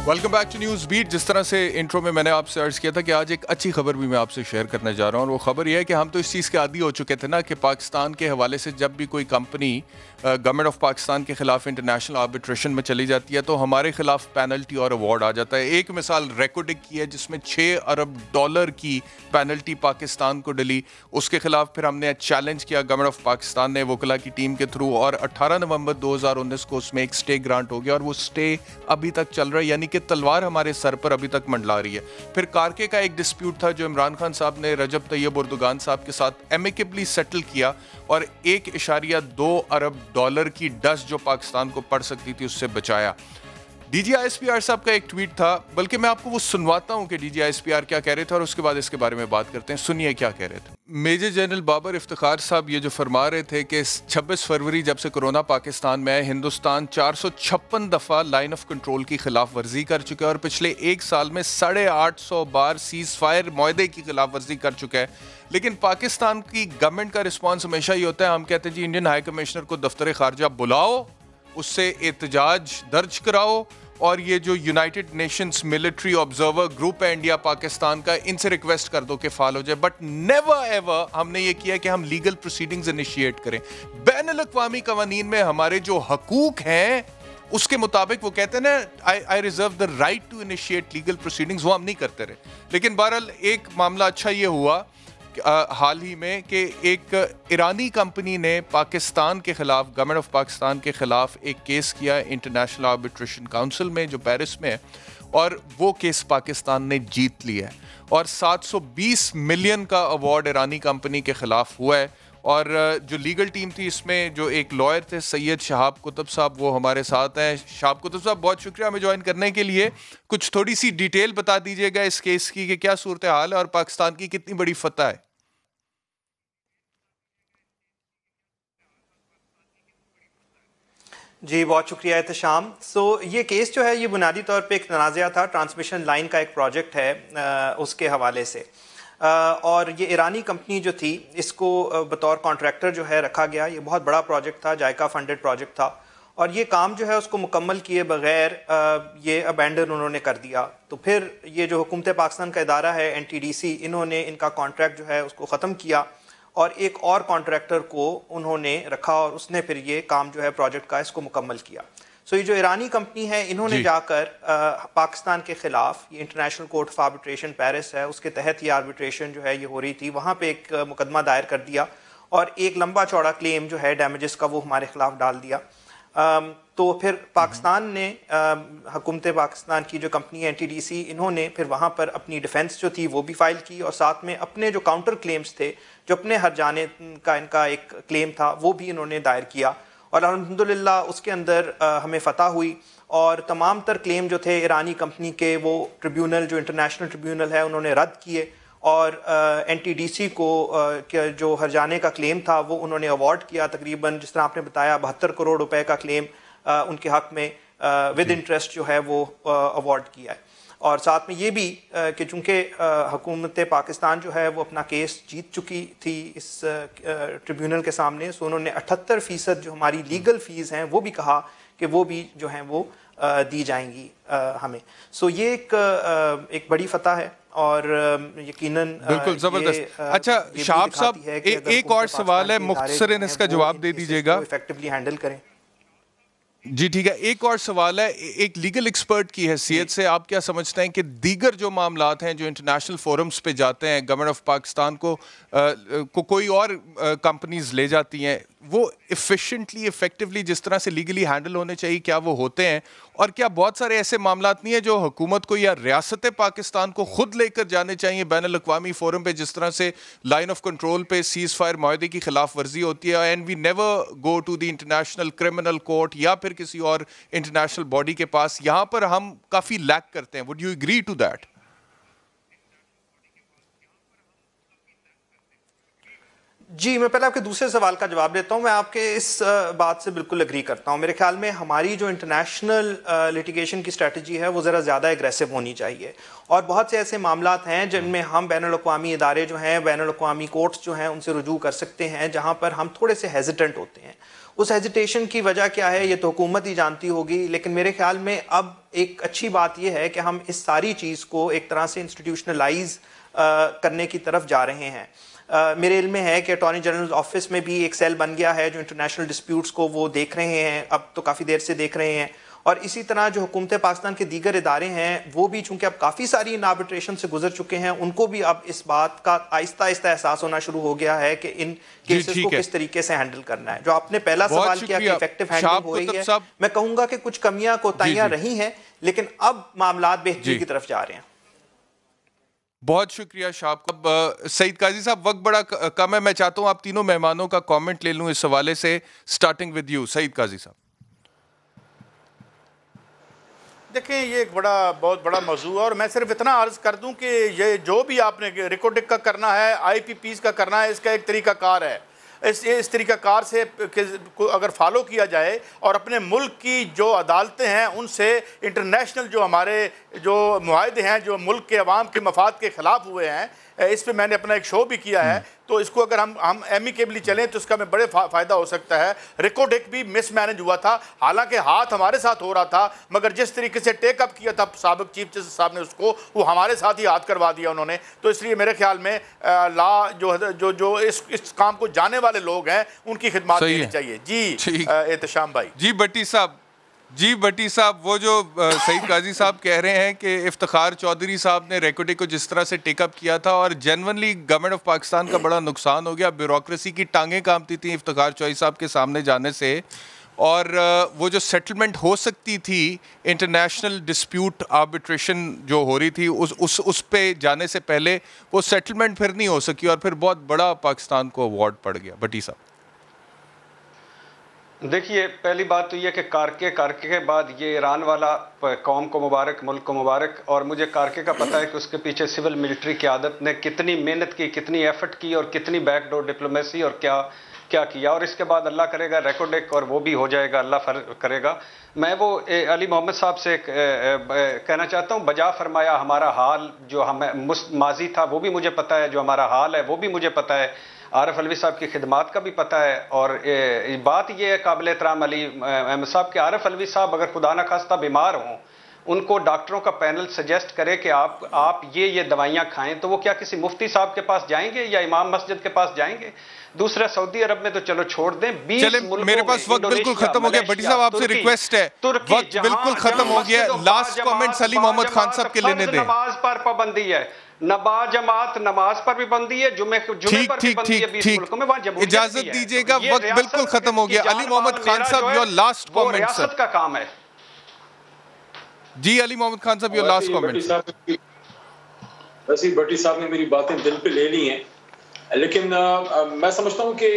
Welcome back to News Beat. जिस तरह से इंट्रो में मैंने आपसे अर्ज़ किया था कि आज एक अच्छी खबर भी मैं आपसे शेयर करने जा रहा हूँ, और वो खबर ये है कि हम तो इस चीज़ के आदी हो चुके थे ना कि पाकिस्तान के हवाले से जब भी कोई कंपनी गवर्नमेंट ऑफ पाकिस्तान के ख़िलाफ़ इंटरनेशनल आर्बिट्रेशन में चली जाती है तो हमारे ख़िलाफ़ पेनल्टी और अवार्ड आ जाता है। एक मिसाल रेकॉर्डिंग की है जिसमें $6 अरब की पेनल्टी पाकिस्तान को डली। उसके ख़िलाफ़ फिर हमने चैलेंज किया गवर्नमेंट ऑफ पाकिस्तान ने वकला की टीम के थ्रू, और 18 नवंबर 2019 को उसमें एक स्टे ग्रांट हो गया और वो स्टे अभी तक चल रहा है, यानी कि तलवार हमारे सर पर अभी तक मंडला रही है। फिर कारके का एक डिस्प्यूट था जो इमरान खान साहब ने रजब तैयब उर्दुगान साहब के साथ एमिकेबली सेटल किया, और $1.2 अरब की डस्ट जो पाकिस्तान को पड़ सकती थी उससे बचाया। DGISPR साहब का एक ट्वीट था, बल्कि मैं आपको वो सुनवाता हूं कि DGISPR क्या कह रहे थे और उसके बाद इसके बारे में बात करते हैं। सुनिए क्या कह रहे थे। मेजर जनरल बाबर इफ्तिखार साहब ये जो फरमा रहे थे कि 26 फरवरी जब से कोरोना पाकिस्तान में आया, हिंदुस्तान 456 दफ़ा लाइन ऑफ कंट्रोल की खिलाफ वर्जी कर चुका है और पिछले एक साल में 850 बार सीज फायर मुआहदे की खिलाफ वर्जी कर चुका है। लेकिन पाकिस्तान की गवर्नमेंट का रिस्पॉन्स हमेशा ही होता है, हम कहते हैं जी इंडियन हाई कमिश्नर को दफ्तर खारजा बुलाओ, उससे एहतजाज दर्ज कराओ, और ये जो United Nations military observer group है इंडिया पाकिस्तान का, इनसे रिक्वेस्ट कर दो कि फाल हो जाए। बट नेवर एवर हमने ये किया कि हम लीगल प्रोसीडिंग्स इनिशिएट करें। बैनुल अक़वामी कवानीन में हमारे जो हकूक हैं उसके मुताबिक वो कहते हैं ना, I reserve the right to initiate legal proceedings, वो हम नहीं करते रहे। लेकिन बहरहाल एक मामला अच्छा ये हुआ हाल ही में कि एक ईरानी कंपनी ने पाकिस्तान के ख़िलाफ़, गवर्नमेंट ऑफ पाकिस्तान के ख़िलाफ़ एक केस किया इंटरनेशनल आर्बिट्रेशन काउंसिल में जो पेरिस में है, और वो केस पाकिस्तान ने जीत लिया है और 720 मिलियन का अवार्ड ईरानी कंपनी के ख़िलाफ़ हुआ है। और जो लीगल टीम थी इसमें जो एक लॉयर थे सैयद शहाब कुतुब साहब, वो हमारे साथ हैं। शहाब कुतुब साहब बहुत शुक्रिया हमें ज्वाइन करने के लिए। कुछ थोड़ी सी डिटेल बता दीजिएगा इस केस की कि क्या सूरत हाल है और पाकिस्तान की कितनी बड़ी फतह है। जी बहुत शुक्रिया एहतशाम। ये केस जो है ये बुनियादी तौर पे एक तनाज़ा था, ट्रांसमिशन लाइन का एक प्रोजेक्ट है उसके हवाले से, और ये ईरानी कंपनी जो थी इसको बतौर कॉन्ट्रैक्टर जो है रखा गया। ये बहुत बड़ा प्रोजेक्ट था, जायका फंडेड प्रोजेक्ट था, और ये काम जो है उसको मुकम्मल किए बगैर ये अबैंडन उन्होंने कर दिया। तो फिर ये जो हुकूमत पाकिस्तान का इदारा है NTDC, इन्होंने इनका कॉन्ट्रैक्ट जो है उसको ख़त्म किया और एक और कॉन्ट्रैक्टर को उन्होंने रखा और उसने फिर ये काम जो है प्रोजेक्ट का इसको मुकम्मल किया। ये जो ईरानी कंपनी है इन्होंने जाकर पाकिस्तान के ख़िलाफ़, ये international court of arbitration Paris है उसके तहत ये आर्बिट्रेशन जो है ये हो रही थी, वहाँ पे एक मुकदमा दायर कर दिया और एक लंबा चौड़ा क्लेम जो है डैमेजेस का वो हमारे ख़िलाफ़ डाल दिया। तो फिर पाकिस्तान ने, हुकूमत पाकिस्तान की जो कंपनी है NTDC, इन्होंने फिर वहाँ पर अपनी डिफेंस जो थी वो भी फाइल की और साथ में अपने जो काउंटर क्लेम्स थे, जो अपने हर जाने का इनका एक क्लेम था, वो भी इन्होंने दायर किया और अल्हम्दुलिल्लाह उसके अंदर हमें फ़तह हुई और तमाम तर क्लेम जो थे ईरानी कंपनी के वो ट्रिब्यूनल, जो इंटरनेशनल ट्रिब्यूनल है, उन्होंने रद्द किए और NTDC को जो हरजाने का क्लेम था वो उन्होंने अवार्ड किया। तकरीबन जिस तरह आपने बताया 72 करोड़ रुपए का क्लेम उनके हक़ में विद इंटरेस्ट जो है वो अवार्ड किया है। और साथ में ये भी कि चूँकि हुकूमत पाकिस्तान जो है वो अपना केस जीत चुकी थी इस ट्रिब्यूनल के सामने, सो उन्होंने 78% जो हमारी लीगल फ़ीस हैं वो भी कहा कि वो भी जो हैं वो दी जाएंगी हमें। ये एक बड़ी फतह है और यकीनन बिल्कुल ज़बरदस्त। अच्छा शाह साहब, एक और सवाल है, मुख्तसरन इसका जवाब दे दीजिएगा। इफेक्टिवली हैंडल करें। जी ठीक है, एक और सवाल है, एक लीगल एक्सपर्ट की हैसियत से आप क्या समझते हैं कि दीगर जो मामलात हैं जो इंटरनेशनल फोरम्स पे जाते हैं, गवर्नमेंट ऑफ पाकिस्तान को कोई और कंपनीज ले जाती हैं, वो एफिशिएंटली इफेक्टिवली जिस तरह से लीगली हैंडल होने चाहिए, क्या वो होते हैं? और क्या बहुत सारे ऐसे मामलात नहीं है जो हुकूमत को या रियासत पाकिस्तान को खुद लेकर जाने चाहिए बैनुल अक़वामी फोरम पे, जिस तरह से लाइन ऑफ कंट्रोल पे सीज़ फायर माहदे की खिलाफ वर्जी होती है and we never go to the International Criminal Court या फिर किसी और इंटरनेशनल बॉडी के पास? यहाँ पर हम काफ़ी लैक करते हैं। Would you agree to that? जी, मैं पहले आपके दूसरे सवाल का जवाब देता हूँ। मैं आपके इस बात से बिल्कुल एग्री करता हूँ। मेरे ख्याल में हमारी जो इंटरनेशनल लिटिगेशन की स्ट्रेटजी है वो ज़रा ज़्यादा एग्रेसिव होनी चाहिए और बहुत से ऐसे मामलात हैं जिनमें हम बैनुल अक़वामी इदारे जो हैं, बैनुल अक़वामी कोर्ट्स जो हैं, उनसे रुजू कर सकते हैं जहाँ पर हम थोड़े से हेजिटेंट होते हैं। उस हेजिटेशन की वजह क्या है ये तो हुकूमत ही जानती होगी, लेकिन मेरे ख्याल में अब एक अच्छी बात यह है कि हम इस सारी चीज़ को एक तरह से इंस्टीट्यूशनलाइज करने की तरफ जा रहे हैं। मेरे इल्म में है कि अटॉर्नी जनरल ऑफिस में भी एक सेल बन गया है जो इंटरनेशनल डिस्प्यूट्स को वो देख रहे हैं, अब तो काफ़ी देर से देख रहे हैं। और इसी तरह जो हुकूमत पाकिस्तान के दीगर इदारे हैं वो भी चूँकि अब काफ़ी सारी इन आर्बिट्रेशन से गुजर चुके हैं, उनको भी अब इस बात का आहिस्ता आहिस्ता एहसास होना शुरू हो गया है कि इन केसेस को किस तरीके से हैंडल करना है। जो आपने पहला सवाल किया कि इफेक्टिव हैंडलिंग हो रही है, मैं कहूँगा कि कुछ कमियाँ कोताहियाँ रही हैं, लेकिन अब मामलात बेहतरी की तरफ जा रहे हैं। बहुत शुक्रिया शाह। अब सईद काजी साहब, वक्त बड़ा कम है, मैं चाहता हूँ आप तीनों मेहमानों का कमेंट ले लूँ इस हवाले से, स्टार्टिंग विद यू सईद काजी साहब। देखें, ये एक बहुत बड़ा मौजू है और मैं सिर्फ इतना अर्ज़ कर दूं कि ये जो भी आपने रिकॉर्डिंग का करना है, IPPs का करना है, इसका एक तरीक़ाकार है। इस तरीक़ाकार से अगर फॉलो किया जाए और अपने मुल्क की जो अदालतें हैं उनसे इंटरनेशनल जो हमारे जो मुआहदे हैं जो मुल्क के अवाम के मफाद के ख़िलाफ़ हुए हैं, इस पे मैंने अपना एक शो भी किया है, तो इसको अगर हम एमिकेबली चलें तो इसका में बड़े फ़ायदा हो सकता है। रिकॉर्ड एक भी मिसमैनेज हुआ था, हालांकि हाथ हमारे साथ हो रहा था, मगर जिस तरीके से टेकअप किया था साबिक चीफ जस्टिस साहब ने उसको, वो हमारे साथ ही हाथ करवा दिया उन्होंने। तो इसलिए मेरे ख्याल में लॉ जो इस काम को जाने वाले लोग हैं उनकी खिदमत देनी चाहिए। जी एहतशाम भाई। जी भट्टी साहब, वो जो सईद काजी साहब कह रहे हैं कि इफ्तिखार चौधरी साहब ने रिकॉर्डिंग को जिस तरह से टेकअप किया था और जेन्युइनली गवर्नमेंट ऑफ पाकिस्तान का बड़ा नुकसान हो गया, ब्यूरोक्रेसी की टांगें कांपती थी इफ्तिखार चौधरी साहब के सामने जाने से, और वो जो सेटलमेंट हो सकती थी इंटरनेशनल डिस्प्यूट आर्बिट्रेशन जो हो रही थी उस पे जाने से पहले, वो सेटलमेंट फिर नहीं हो सकी और फिर बहुत बड़ा पाकिस्तान को अवार्ड पड़ गया। भट्टी साहब। देखिए, पहली बात तो यह कि कारके के बाद ये ईरान वाला कौम को मुबारक, मुल्क को मुबारक। और मुझे कारके का पता है कि उसके पीछे सिविल मिलिट्री क़यादत ने कितनी मेहनत की, कितनी एफर्ट की और कितनी बैकडोर डिप्लोमेसी और क्या क्या किया। और इसके बाद अल्लाह करेगा रेकॉर्डिक और वो भी हो जाएगा, अल्लाह करेगा। मैं वो अली मोहम्मद साहब से कहना चाहता हूँ, बजा फरमाया हमारा हाल जो हमें माजी था वो भी मुझे पता है, जो हमारा हाल है वो भी मुझे पता है, आरिफ अलवी साहब की खिदमात का भी पता है। और बात यह है काबिल एहतराम अली अहमद साहब के आरिफ अलवी साहब अगर खुदा न खास्ता बीमार हों, उनको डॉक्टरों का पैनल सजेस्ट करे कि आप ये दवाइयां खाएं, तो वो क्या किसी मुफ्ती साहब के पास जाएंगे या इमाम मस्जिद के पास जाएंगे? दूसरा, सऊदी अरब में तो चलो छोड़ दें, 20 मुल्कों मेरे पास वक्त बिल्कुल खत्म हो गया। भट्टी साहब आपसे रिक्वेस्ट है, वक्त बिल्कुल खत्म हो गया। लास्ट कमेंट अली मोहम्मद खान साहब के लेने दें। नमाज पर पाबंदी है, जमात नमाज पर भी बंदी है, जुमे पर भी बंदी है 20 मुल्कों में, वहां जमहूरियत इजाजत दीजिएगा, वक्त बिल्कुल खत्म हो गया। अली मोहम्मद खान साहब योर लास्ट कमेंट। रियासत का काम है जी। अली मोहम्मद खान साहब योर लास्ट कमेंट। वैसे भट्टी साहब ने मेरी बातें दिल पे ले ली हैं, लेकिन मैं समझता हूँ कि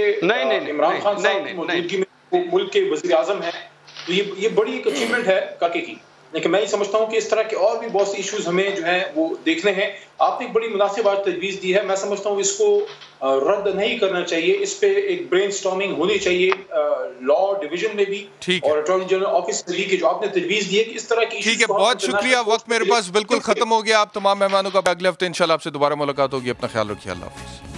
इमरान खान साहब की मौजूदगी में मुल्क के वज़ीर आज़म हैं, तो ये बड़ी एक अचीवमेंट है काके की। लेकिन मैं ये समझता हूँ कि इस तरह के और भी बहुत से इश्यूज हमें जो है वो देखने हैं। आपने एक बड़ी मुनासिब आज तजवीज़ दी है, मैं समझता हूँ इसको रद्द नहीं करना चाहिए, इस पे एक ब्रेनस्टॉर्मिंग होनी चाहिए लॉ डिवीजन में भी और अटॉर्नी जनरल ऑफिस में भी, कि जो आपने तजवीज़ दी है कि इस तरह की। ठीक है, बहुत शुक्रिया। वक्त मेरे पास बिल्कुल खत्म हो गया। आप तमाम मेहमानों का अगले हफ्ते इंशाल्लाह आपसे दोबारा मुलाकात होगी। अपना ख्याल रखिए। अल्लाह हाफिज़।